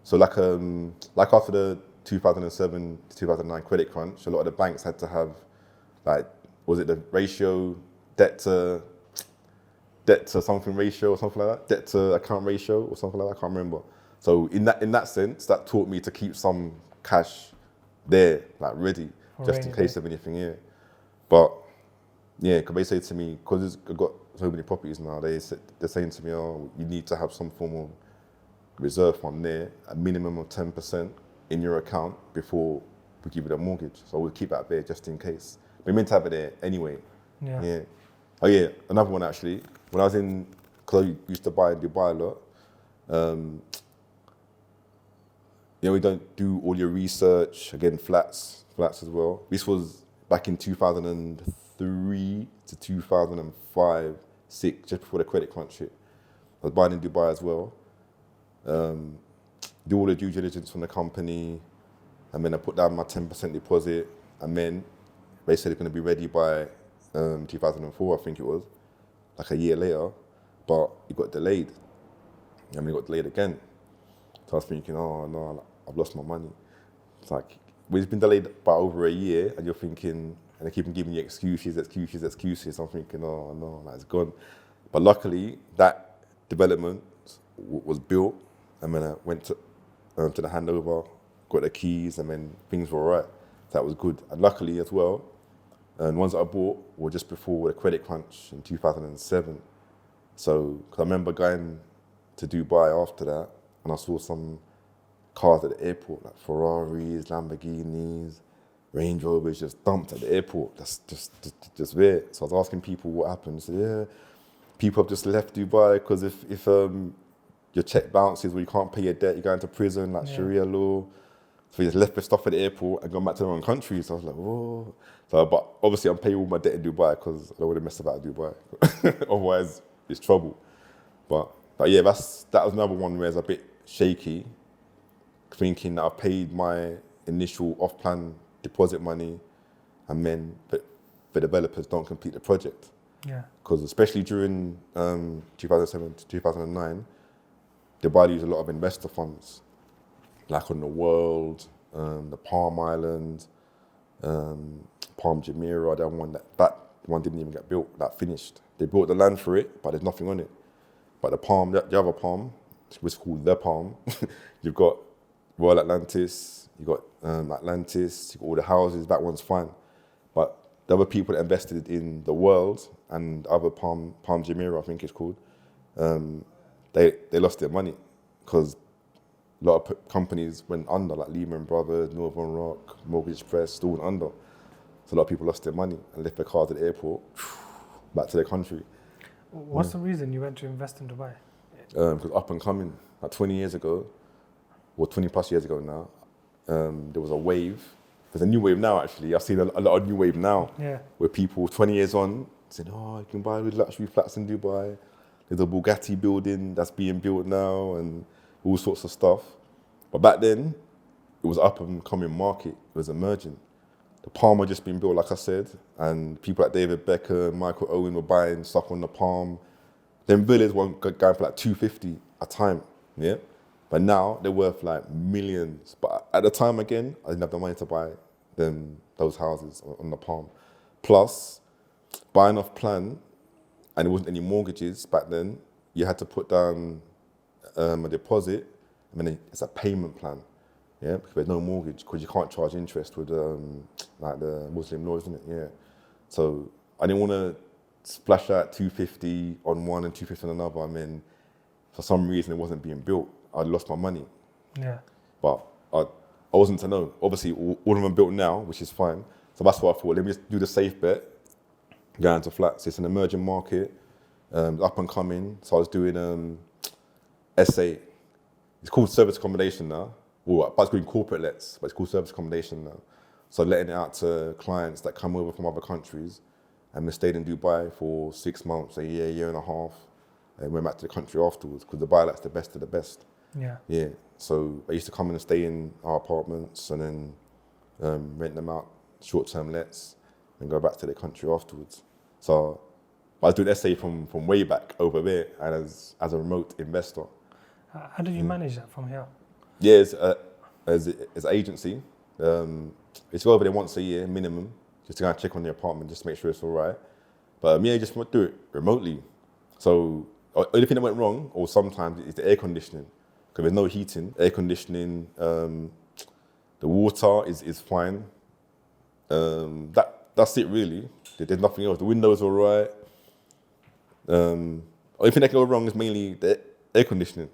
So like after the 2007 to 2009 credit crunch, a lot of the banks had to have like, was it the ratio, debt to something ratio or something like that? Debt to account ratio or something like that, I can't remember. So in that sense, that taught me to keep some cash there, like ready, For just in rainy case day. of anything, yeah. But yeah, because they say to me, because I've got so many properties now, they're saying to me, oh, you need to have some form of reserve fund there, a minimum of 10% in your account before we give you the mortgage. So we'll keep that there just in case. We're meant to have it there anyway. Yeah. Yeah. Oh yeah, another one actually. When I was in, because I used to buy in Dubai a lot, we don't do all your research, again, flats as well. This was back in 2003 to 2005, 6, just before the credit crunch hit. I was buying in Dubai as well. Do all the due diligence from the company, and then I put down my 10% deposit, and then they said it's going to be ready by 2004, I think it was, like a year later, but it got delayed, and it got delayed again. So I was thinking, oh no, I've lost my money. It's like, it's been delayed by over a year, and you're thinking, and they keep on giving you excuses. I'm thinking, oh no, like, it's gone. But luckily, that development was built, and then I went to the handover, got the keys, and then things were all right. That was good. And luckily as well, and ones that I bought were just before the credit crunch in 2007. So, cause I remember going to Dubai after that, and I saw some cars at the airport, like Ferraris, Lamborghinis, Range Rovers, just dumped at the airport. That's just there. So I was asking people what happened. They said, yeah, people have just left Dubai because if your check bounces or you can't pay your debt, you go into prison, like Sharia law. So he just left the stuff at the airport and gone back to their own country. So I was like, whoa. So, but obviously I'm paying all my debt in Dubai because I don't want to mess about Dubai. Otherwise, it's trouble. But yeah, that was another one where it's a bit shaky, thinking that I paid my initial off-plan deposit money, and then the developers don't complete the project. Yeah. Because especially during 2007 to 2009, Dubai used a lot of investor funds, like on the World, the Palm Island, Palm Jumeirah, that one didn't even get built, that finished. They built the land for it, but there's nothing on it. But the Palm, the other Palm, which is called the Palm, you've got Royal Atlantis, you've got Atlantis, you've got all the houses, that one's fine. But the other people that invested in the World and other Palm Jumeirah, I think it's called, they lost their money because a lot of companies went under, like Lehman Brothers, Northern Rock, Mortgage Express, all went under. So a lot of people lost their money and left their cars at the airport, back to their country. What's the reason you went to invest in Dubai? Because up and coming, like 20 years ago, or 20 plus years ago now, there was a wave. There's a new wave now, actually. I've seen a lot of new wave now, where people 20 years on said, oh, you can buy luxury flats in Dubai. There's a Bugatti building that's being built now and all sorts of stuff. But back then, it was up and coming market. It was emerging. The Palm had just been built, like I said, and people like David Beckham, Michael Owen were buying stuff on the Palm. Them villas were going for like 250 a time, yeah? But now they're worth like millions. But at the time, again, I didn't have the money to buy those houses on the Palm. Plus, buying off plan, and there wasn't any mortgages back then, you had to put down a deposit, and then it's a payment plan, yeah? Because there's no mortgage, because you can't charge interest with like the Muslim law, isn't it? Yeah. So I didn't want to splash out 250 on one and 250 on another, and then for some reason it wasn't being built. I'd lost my money. Yeah. But I wasn't to know. Obviously, all of them are built now, which is fine. So that's what I thought. Let me just do the safe bet, go into flats. It's an emerging market, up and coming. So I was doing SA. It's called service accommodation now. Well, but it's called corporate lets, but it's called service accommodation now. So letting it out to clients that come over from other countries, and we stayed in Dubai for 6 months, a year and a half, and went back to the country afterwards, because Dubai likes the best of the best. Yeah. Yeah. So I used to come in and stay in our apartments and then rent them out, short-term lets, and go back to the country afterwards. So But I was doing essay from way back over there, and as a remote investor. How did you manage that from here? Yeah, as an agency, it's go over there once a year minimum, just to kind of check on the apartment, just to make sure it's all right. But yeah, just do it remotely. So only thing that went wrong, or sometimes, is the air conditioning, because there's no heating. Air conditioning, the water is fine. That's it really. There's nothing else. The windows are all right. Only thing that can go wrong is mainly the air conditioning.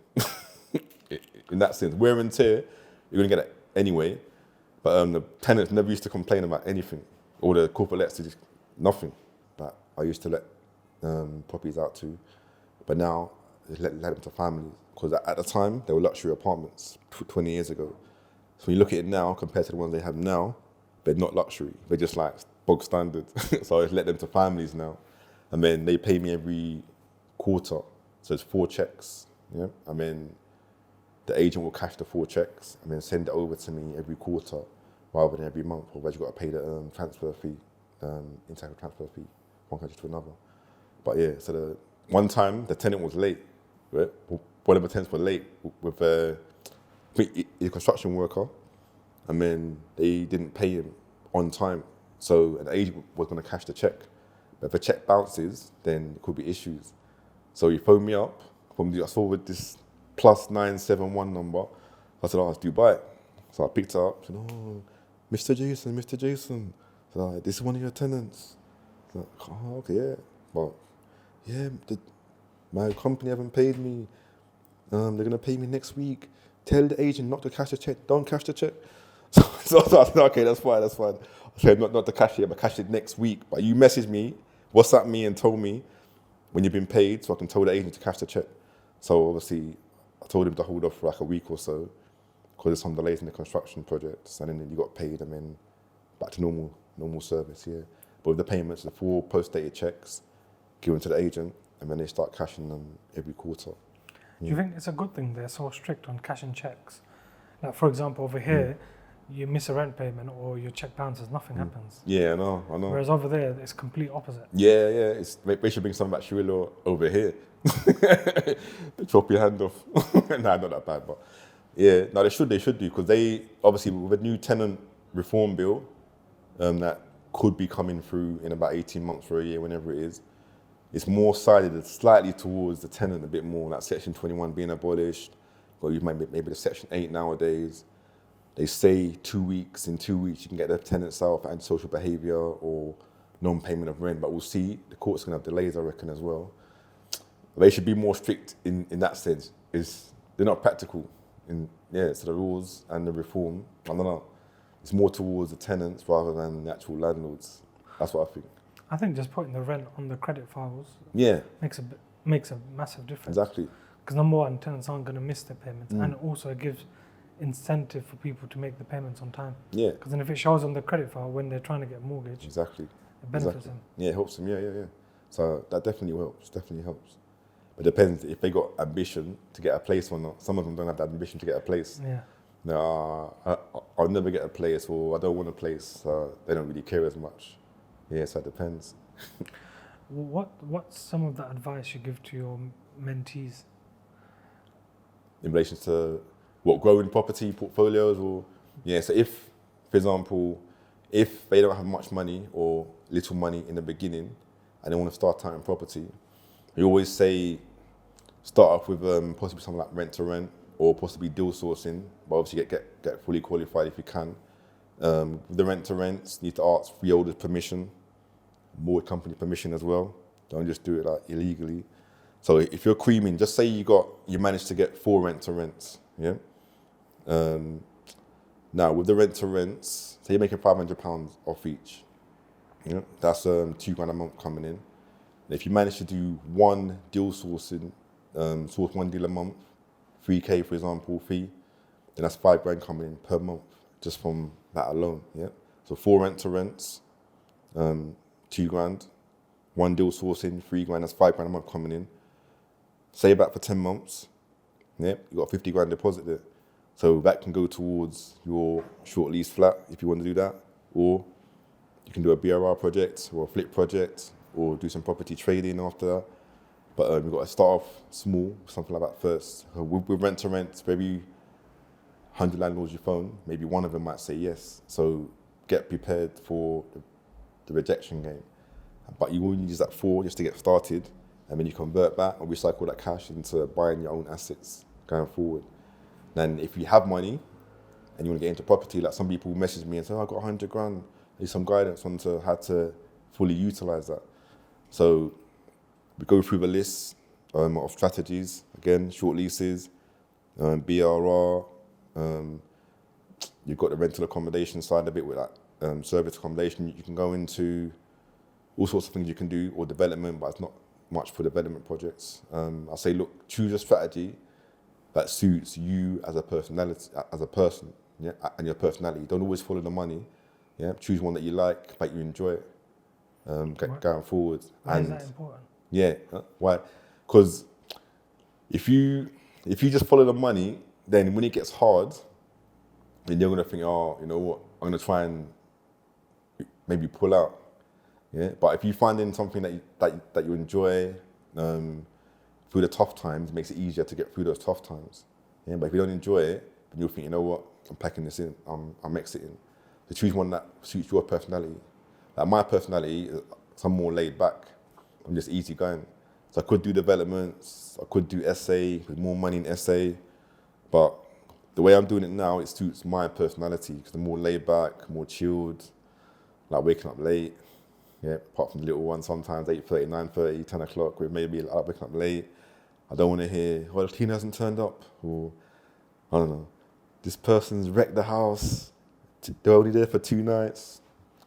In that sense, wear and tear, you're gonna get it anyway. But the tenants never used to complain about anything, or the corporate lets, just nothing. But I used to let properties out too, but now I let them to families, because at the time they were luxury apartments 20 years ago. So when you look at it now compared to the ones they have now, they're not luxury. They're just like bog standard. So I just let them to families now, and then they pay me every quarter. So it's 4 checks. Yeah, I mean, the agent will cash the 4 checks and then send it over to me every quarter rather than every month. Otherwise, you've got to pay the transfer fee, internal transfer fee, one country to another. But yeah, so the one time the tenant was late, right? One of the tenants were late with a construction worker, and then they didn't pay him on time. So an agent was going to cash the check. But if the check bounces, then there could be issues. So he phoned me up, I saw with this +971 number. I said, oh, it's Dubai. So I picked it up, said, oh, Mr. Jason. So this is one of your tenants. So, oh, okay, yeah. Well, yeah, my company haven't paid me. They're going to pay me next week. Tell the agent not to cash the check. Don't cash the check. So I said, okay, that's fine. I said, not to cash it, but cash it next week. But you messaged me, WhatsApp me and told me when you've been paid, so I can tell the agent to cash the check. So obviously, I told him to hold off for like a week or so, because there's some delays in the construction projects, and then you got paid, and then back to normal service, yeah. But with the payments, the 4 post-dated checks given to the agent, and then they start cashing them every quarter. Do you think it's a good thing they're so strict on cashing checks? Like, for example, over here, you miss a rent payment or your check bounces, nothing happens. Yeah, I know. Whereas over there, it's complete opposite. Yeah. They should bring some of that Sharia law over here. Chop your hand off. Nah, not that bad, but yeah, no, they should do, because they, obviously, with a new tenant reform bill that could be coming through in about 18 months or a year, whenever it is, it's more sided slightly towards the tenant a bit more, like Section 21 being abolished, or you maybe the Section 8 nowadays. They say 2 weeks, in 2 weeks you can get the tenants out for antisocial behaviour or non-payment of rent, but we'll see. The court's going to have delays, I reckon, as well. They should be more strict in that sense. They're not practical. So the rules and the reform, I don't know, it's more towards the tenants rather than the actual landlords. That's what I think. I think just putting the rent on the credit files makes a massive difference. Exactly. Because number one, tenants aren't going to miss their payments, and also it gives incentive for people to make the payments on time. Yeah. Because then if it shows on the credit file when they're trying to get a mortgage, it benefits them. Yeah, it helps them. Yeah. So that definitely helps. But it depends if they got ambition to get a place or not. Some of them don't have that ambition to get a place. Yeah. No, I'll never get a place, or I don't want a place. So they don't really care as much. Yeah, so it depends. What's some of the advice you give to your mentees? In relation to what, growing property portfolios, or so if, for example, if they don't have much money or little money in the beginning and they want to start out in property, we always say start off with possibly something like rent to rent, or possibly deal sourcing, but obviously get fully qualified if you can. With the rent to rents, you need to ask freeholders permission, mortgage company permission as well. Don't just do it like illegally. So if you're creaming, just say you managed to get 4 rent to rents, yeah? Now with the rent to rents, say you're making £500 off each, that's £2,000 a month coming in. And if you manage to do 1 deal sourcing, source 1 deal a month, 3K for example fee, then that's £5,000 coming in per month just from that alone, yeah? So 4 rent to rents, £2,000, 1 deal sourcing, £3,000, that's £5,000 a month coming in. Save that for 10 months, you got a £50,000 deposit there. So that can go towards your short lease flat if you want to do that, or you can do a BRR project or a flip project or do some property trading after that. But we've got to start off small, something like that first. With rent to rent, for every 100 landlords you phone, maybe one of them might say yes. So get prepared for the rejection game. But you only use that 4 just to get started, and then you convert that and recycle that cash into buying your own assets going forward. Then if you have money and you want to get into property, like some people message me and say, oh, I got 100 grand, I need some guidance on to how to fully utilize that. So we go through the list of strategies, again, short leases, BRR, you've got the rental accommodation side of it with that service accommodation. You can go into all sorts of things you can do, or development, but it's not much for development projects. I say, look, choose a strategy that suits you as a personality, as a person, yeah, and your personality. Don't always follow the money. Yeah, choose one that you like, that you enjoy, going forward. Why is that important? Yeah, why? Because if you just follow the money, then when it gets hard, then you're gonna think, oh, you know what, I'm gonna try and maybe pull out. Yeah, but if you find in something that you enjoy through the tough times, it makes it easier to get through those tough times. Yeah, but if you don't enjoy it, then you'll think, you know what, I'm packing this in, I'm exiting. So choose one that suits your personality. Like my personality, I'm more laid back. I'm just easy going. So I could do developments, I could do SA with more money in SA, but the way I'm doing it now, it suits my personality because I'm more laid back, more chilled, like waking up late. Yeah, apart from the little one, sometimes 8:30, 9:30, 10 o'clock, where maybe I'm waking up late. I don't want to hear, well, the cleaner hasn't turned up, or I don't know, this person's wrecked the house, they're only there for 2 nights.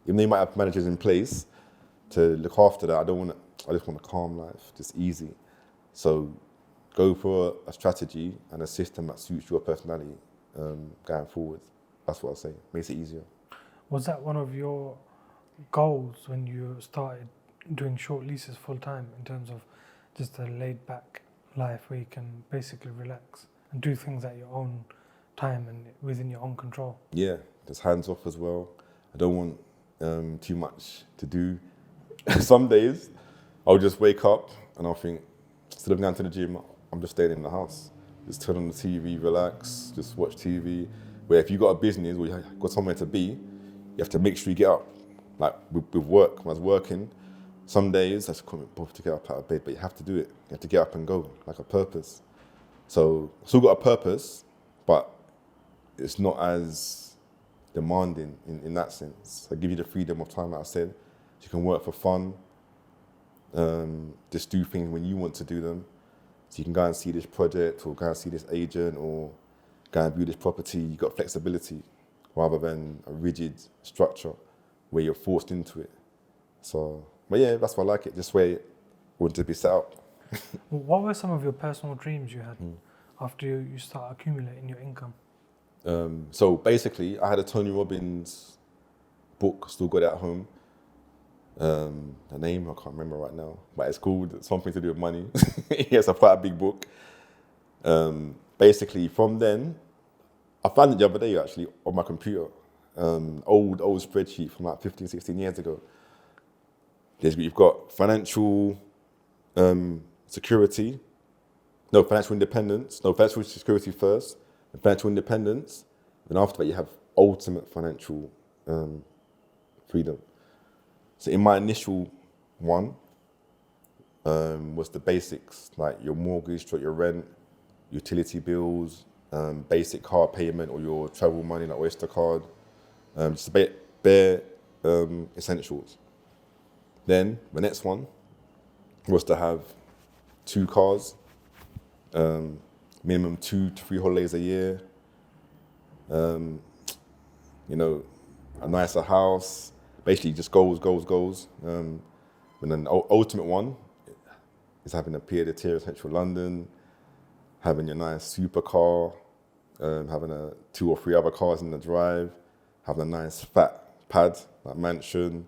Even though you might have managers in place to look after that, I just want a calm life, just easy. So go for a strategy and a system that suits your personality going forward. That's what I say, makes it easier. Was that one of your goals when you started doing short leases full time, in terms of just a laid back life where you can basically relax and do things at your own time and within your own control? Yeah, just hands off as well. I don't want too much to do. Some days I'll just wake up and I'll think, instead of going to the gym, I'm just staying in the house. Just turn on the TV, relax, just watch TV. Where if you've got a business or you've got somewhere to be, you have to make sure you get up. Like with work, when I was working, some days I just couldn't bother to get up out of bed, but you have to do it. You have to get up and go, like a purpose. So I've still got a purpose, but it's not as demanding in that sense. I give you the freedom of time, like I said. You can work for fun, just do things when you want to do them. So you can go and see this project, or go and see this agent, or go and view this property. You've got flexibility rather than a rigid structure where you're forced into it. So, but yeah, that's why I like it, just where it wanted to be set up. What were some of your personal dreams you had after you start accumulating your income? So basically, I had a Tony Robbins book, still got it at home. The name, I can't remember right now, but it's called something to do with money. It's quite a big book. Basically, from then, I found it the other day actually on my computer. Old spreadsheet from like 15, 16 years ago. You've got financial security, financial independence, financial security first, and financial independence. Then after that, you have ultimate financial freedom. So in my initial one was the basics, like your mortgage, your rent, utility bills, basic car payment or your travel money, like Oyster card, just bare essentials. Then the next one was to have 2 cars, minimum 2 to 3 holidays a year, a nicer house, basically just goals. And then the ultimate one is having a pied-à-terre in central London, having your nice supercar, having 2 or 3 other cars in the drive, having a nice fat pad, like mansion,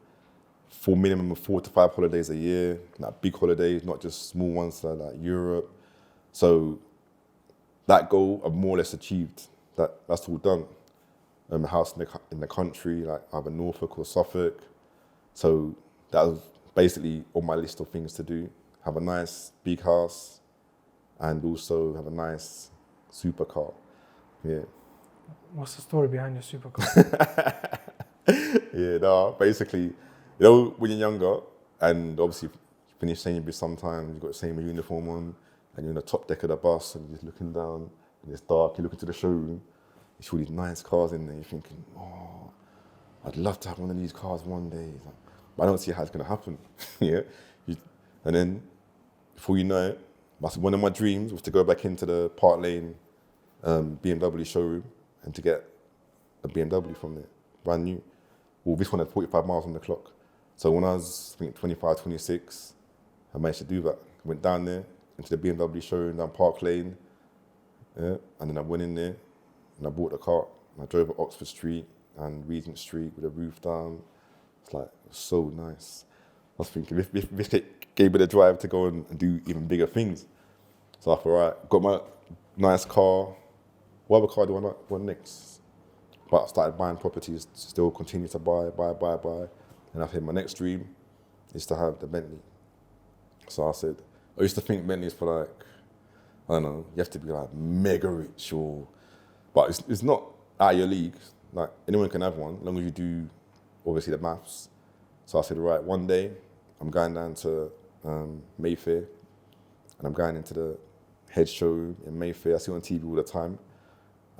for minimum of 4 to 5 holidays a year, like big holidays, not just small ones like Europe. So that goal I've more or less achieved. That's all done. A house in the country, like either Norfolk or Suffolk. So that was basically on my list of things to do. Have a nice big house and also have a nice supercar. Yeah. What's the story behind your supercar? Yeah, no, basically, when you're younger, and obviously you finish Sainsbury's sometimes, you've got the same uniform on, and you're in the top deck of the bus, and you're just looking down, and it's dark, you look into the showroom, you see all these nice cars in there, you're thinking, oh, I'd love to have one of these cars one day. Like, but I don't see how it's going to happen. Yeah. And then, before you know it, one of my dreams was to go back into the Park Lane BMW showroom and to get a BMW from there, brand new. Well, this one had 45 miles on the clock. So when I was, I think, 25, 26, I managed to do that. I went down there into the BMW showroom down Park Lane, yeah, and then I went in there and I bought the car. And I drove up Oxford Street and Regent Street with the roof down. It's like, it was so nice. I was thinking, this gave me the drive to go and do even bigger things. So I thought, right, got my nice car. What other car do I want next? But I started buying properties, still continue to buy. And I said, my next dream is to have the Bentley. So I said, I used to think Bentleys for like, I don't know, you have to be like mega rich but it's not out of your league. Like anyone can have one, as long as you do, obviously, the maths. So I said, right, one day I'm going down to Mayfair and I'm going into the head showroom in Mayfair. I see it on TV all the time.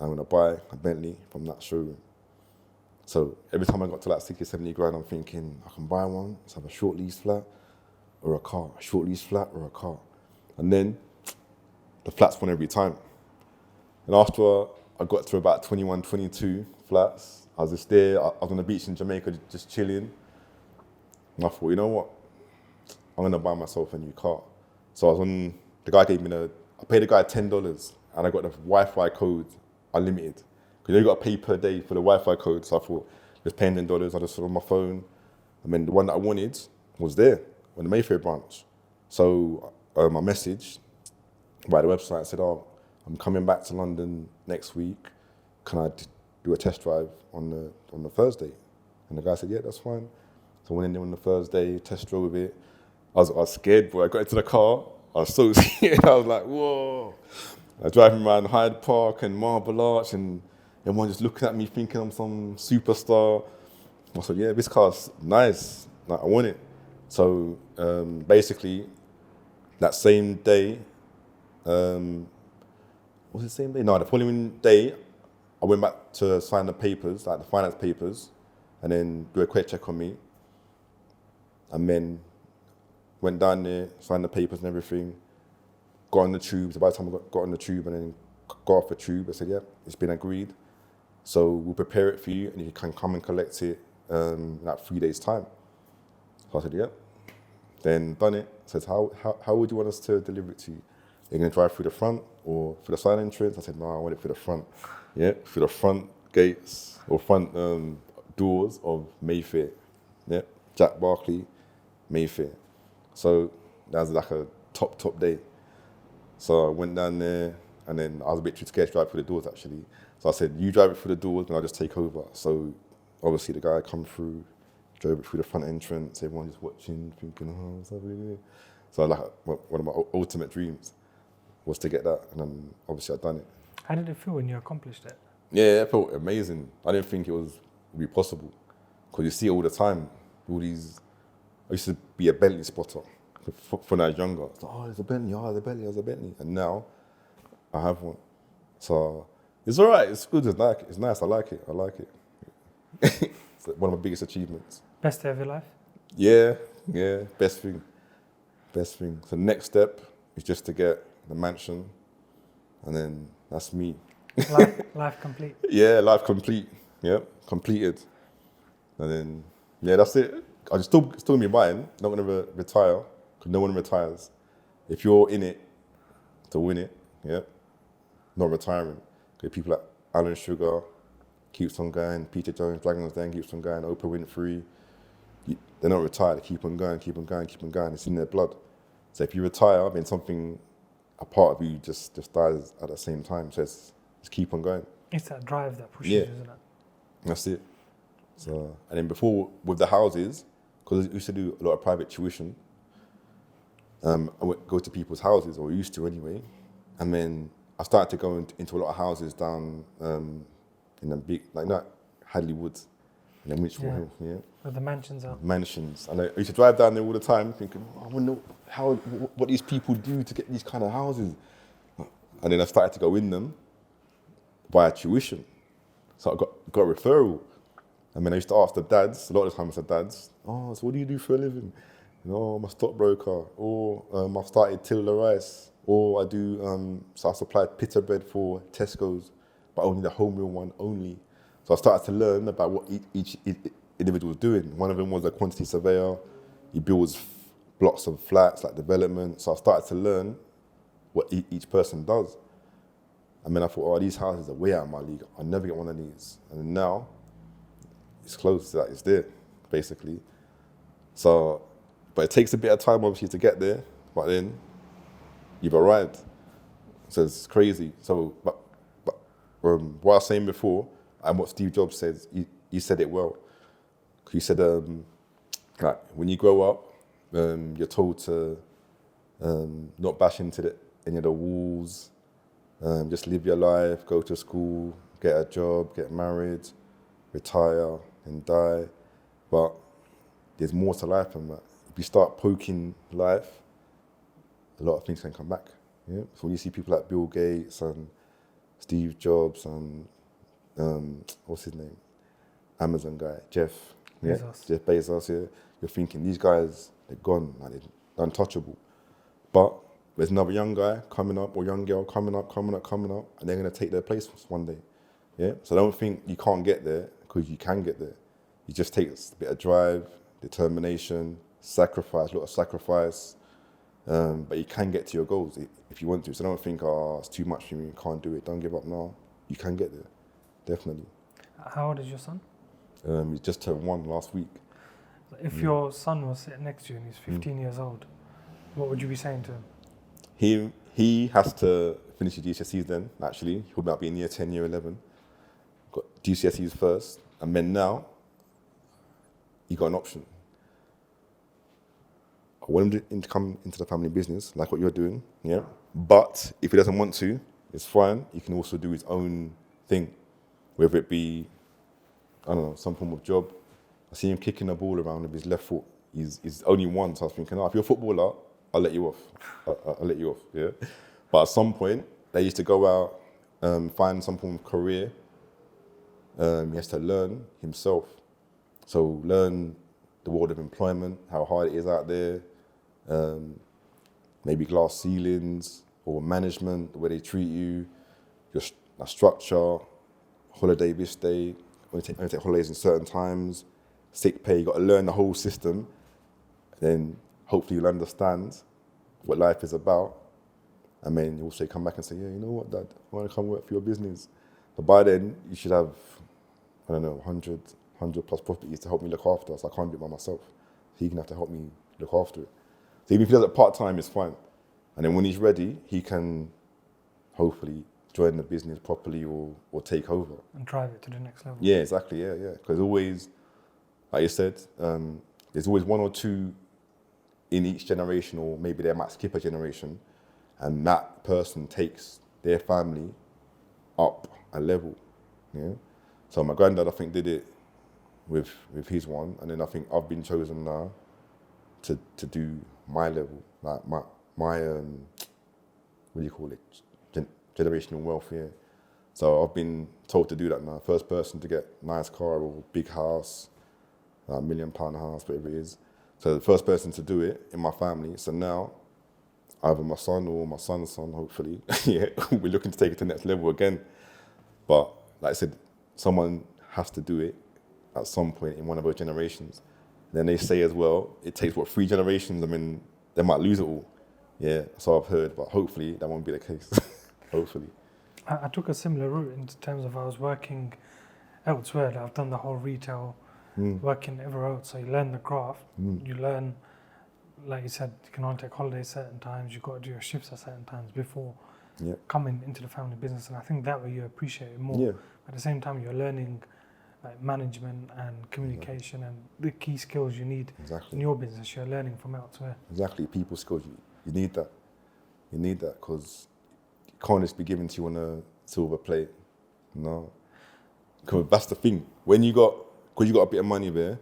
I'm going to buy a Bentley from that showroom. So every time I got to like 60, 70 grand, I'm thinking, I can buy one, let's have a short lease flat or a car, a short lease flat or a car. And then the flats won every time. And after I got to about 21, 22 flats, I was just there, I was on the beach in Jamaica just chilling. And I thought, you know what? I'm going to buy myself a new car. So the guy gave me I paid the guy $10 and I got the Wi-Fi code unlimited. Because you got to pay per day for the Wi-Fi code. So I thought, just paying $10, I just put on my phone. And then the one that I wanted was there on the Mayfair branch. So I messaged by the website and said, oh, I'm coming back to London next week. Can I do a test drive on the Thursday? And the guy said, yeah, that's fine. So I went in there on the Thursday, test drove it. I was scared, boy. I got into the car. I was so scared. I was like, whoa. I was driving around Hyde Park and Marble Arch and everyone just looking at me thinking I'm some superstar. I said, yeah, this car's nice. Like, I want it. So basically, that same day, was it the same day? No, the following day, I went back to sign the papers, like the finance papers, and then do a credit check on me. And then went down there, signed the papers and everything, got on the tube. So by the time I got on the tube and then got off the tube, I said, yeah, it's been agreed. So we'll prepare it for you and you can come and collect it in like 3 days' time. So I said, yeah. Then done it. Says, how would you want us to deliver it to you? Are you going to drive through the front or through the side entrance? I said, no, I want it through the front. Yeah, through the front gates or front doors of Mayfair. Yeah, Jack Barclay, Mayfair. So that was like a top day. So I went down there and then I was a bit too scared to drive through the doors actually. So I said, you drive it through the doors and I'll just take over. So obviously the guy come through, drove it through the front entrance, everyone just watching, thinking, oh, what's happening? So like one of my ultimate dreams was to get that, and then obviously I'd done it. How did it feel when you accomplished it? Yeah, it felt amazing. I didn't think it would be possible, because you see it all the time. All these, I used to be a Bentley spotter when I was younger. It's like, oh, there's a Bentley, there's a Bentley. And now I have one. So it's all right, it's good, it's nice, I like it. It's one of my biggest achievements. Best day of your life? Yeah, best thing. So next step is just to get the mansion, and then that's me. Life complete. Yeah, life complete. Yeah, completed. And then, yeah, that's it. I just still be buying. Not gonna retire, because no one retires. If you're in it to win it, yeah, not retiring. Okay, people like Alan Sugar keeps on going, Peter Jones, Dragon's Den keeps on going, Oprah Winfrey. They're not retired. They keep on going. It's in their blood. So if you retire, then something, a part of you just dies at the same time. So it's just keep on going. It's that drive that pushes you, isn't it? That's it. So, and then before, with the houses, because I used to do a lot of private tuition. I would go to people's houses, or used to anyway, and then I started to go into a lot of houses down in the big, like not Hadley Woods, and then Mitchell Hill, yeah. Where the mansions are. Mansions. And I used to drive down there all the time thinking, I wonder what these people do to get these kind of houses. And then I started to go in them via tuition. So I got a referral. I mean, I used to ask the dads, a lot of the time it's the dads, so what do you do for a living? I'm a stockbroker, or I've started till the rice, or I do, so I supplied pita bread for Tesco's, but only the home meal one only. So I started to learn about what each individual was doing. One of them was a quantity surveyor. He builds blocks of flats, like development. So I started to learn what each person does. And then I thought, these houses are way out of my league. I'll never get one of these. And now, it's close to that, it's there, basically. So, but it takes a bit of time, obviously, to get there. But then, you've arrived. So it's crazy. So, but what I was saying before, and what Steve Jobs says, he said it well. He said, like, when you grow up, you're told to not bash into any of the walls, just live your life, go to school, get a job, get married, retire and die. But there's more to life than that. If you start poking life, a lot of things can come back. Yeah? So when you see people like Bill Gates and Steve Jobs and what's his name? Amazon guy, Jeff Bezos, yeah. You're thinking, these guys, they're gone, like, they're untouchable. But there's another young guy coming up, or young girl coming up, and they're going to take their place one day. Yeah. So I don't think you can't get there, because you can get there. It just takes a bit of drive, determination, sacrifice, a lot of sacrifice. But you can get to your goals if you want to. So I don't think, it's too much for me, can't do it, don't give up now. You can get there, definitely. How old is your son? He just turned 1 last week. If your son was sitting next to you and he's 15 years old, what would you be saying to him? He has to finish his GCSEs then, actually. He'll about be in year 10, year 11. Got GCSEs first, and then now, he got an option. I want him to come into the family business, like what you're doing, yeah? But if he doesn't want to, it's fine. He can also do his own thing, whether it be, I don't know, some form of job. I see him kicking the ball around with his left foot. He's only one, so I was thinking, if you're a footballer, I'll let you off. I'll let you off, yeah? But at some point, they used to go out, find some form of career. He has to learn himself. So learn the world of employment, how hard it is out there, maybe glass ceilings, or management, the way they treat you, your structure, holiday this day, only take holidays in certain times, sick pay. You got to learn the whole system. Then hopefully you'll understand what life is about. And then you'll also come back and say, yeah, you know what, Dad, I want to come work for your business. But by then, you should have, 100 plus properties to help me look after, so I can't do it by myself. He's going to have to help me look after it. So even if he does it part-time, it's fine. And then when he's ready, he can hopefully join the business properly or take over. And drive it to the next level. Yeah, exactly, yeah. Because always, like you said, there's always one or two in each generation, or maybe they might skip a generation, and that person takes their family up a level, yeah? So my granddad, I think, did it with his one, and then I think I've been chosen now to do my level, like my what do you call it, generational wealth, yeah. So I've been told to do that now. First person to get nice car or big house, £1 million house, whatever it is. So the first person to do it in my family. So now, either my son or my son's son, hopefully, yeah, we're looking to take it to the next level again. But like I said, someone has to do it at some point in one of those generations. And then they say as well, it takes, 3 generations? I mean, they might lose it all. Yeah, so I've heard, but hopefully that won't be the case. Hopefully. I took a similar route in terms of I was working elsewhere. I've done the whole retail, working everywhere else. So you learn the craft, you learn, like you said, you can only take holidays certain times, you've got to do your shifts at certain times before coming into the family business. And I think that way you appreciate it more. Yeah. At the same time, you're learning like management and communication and the key skills you need Exactly. in your business you're learning from elsewhere. Exactly. People skills. You need that. You need that because it can't just be given to you on a silver plate. No. Because that's the thing. Because you got a bit of money there,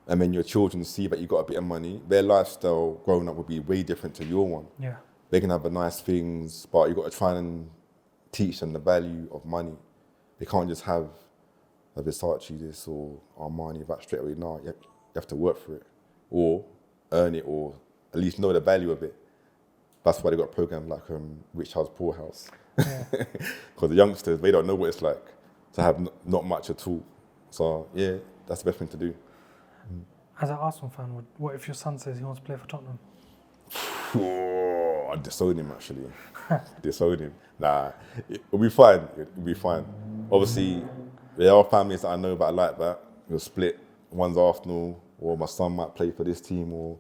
and then your children see that you got a bit of money, their lifestyle growing up will be way different to your one. Yeah. They can have the nice things, but you got to try and teach them the value of money. They can't just have a Versace this or Armani that straight away. No, you have to work for it or earn it or at least know the value of it. That's why they got programs like Rich House, Poor House. Yeah. Because the youngsters, they don't know what it's like to have not much at all. So yeah, that's the best thing to do. As an Arsenal fan, what if your son says he wants to play for Tottenham? Oh, I disown him actually. Disown him. Nah, it'll be fine. It'll be fine. Obviously, there are families that I know that are like that. You'll split. One's Arsenal, or my son might play for this team or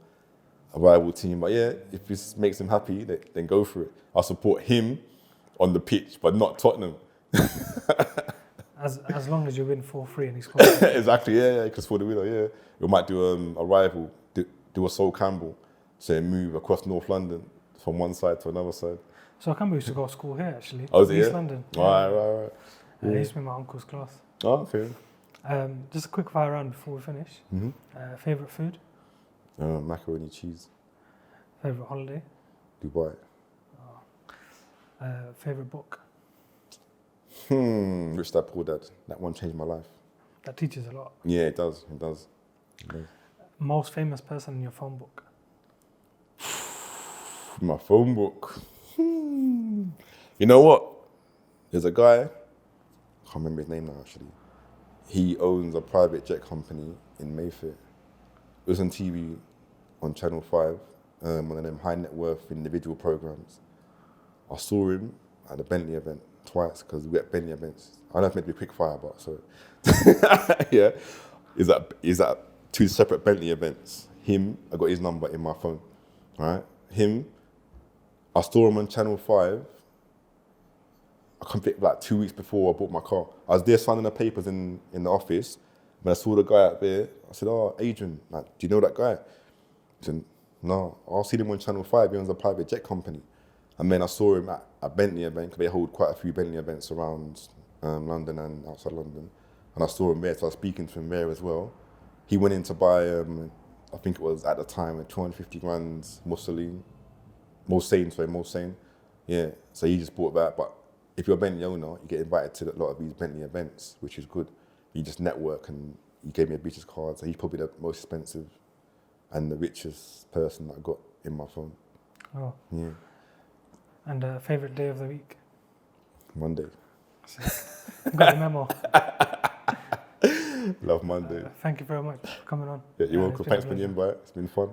a rival team. But yeah, if this makes him happy, then go for it. I'll support him on the pitch, but not Tottenham. As long as you win 4-3 and he scores. Exactly, yeah, because for the winner, yeah. We might do a rival, do a Sol Campbell, say move across North London from one side to another side. So I can't used to go to school here actually. Oh, is it? East Yeah? London. Right. I used to be my uncle's class. Oh, okay. Just a quick fire round before we finish. Mm-hmm. Favourite food? Macaroni cheese. Favourite holiday? Dubai. Favourite book? Rich Dad Poor Dad. That one changed my life. That teaches a lot. Yeah, it does. It does. Most famous person in your phone book? My phone book. You know what? There's a guy, I can't remember his name now actually. He owns a private jet company in Mayfair. It was on TV on Channel 5, one of them high net worth individual programs. I saw him at the Bentley event twice because we at Bentley events. I don't know if it meant to be quick fire, but so yeah. Is that 2 separate Bentley events? Him, I got his number in my phone. All right, him. I saw him on Channel 5. I come think like 2 weeks before I bought my car. I was there signing the papers in the office. When I saw the guy out there, I said, "Oh, Adrian, like, do you know that guy?" He said, "No, I'll see him on Channel 5. He owns a private jet company." And then I saw him at a Bentley event, because they hold quite a few Bentley events around London and outside London. And I saw him there, so I was speaking to him there as well. He went in to buy, I think it was at the time, a 250 grand Mulsanne. Yeah, so he just bought that. But if you're a Bentley owner, you get invited to a lot of these Bentley events, which is good. You just network, and he gave me a business card, so he's probably the most expensive and the richest person that I got in my phone. Oh. Yeah. And favourite day of the week? Monday. Got the memo. Love Monday. Thank you very much for coming on. Yeah, you're welcome. It's been a Thanks for the pleasure. invite. It's been fun.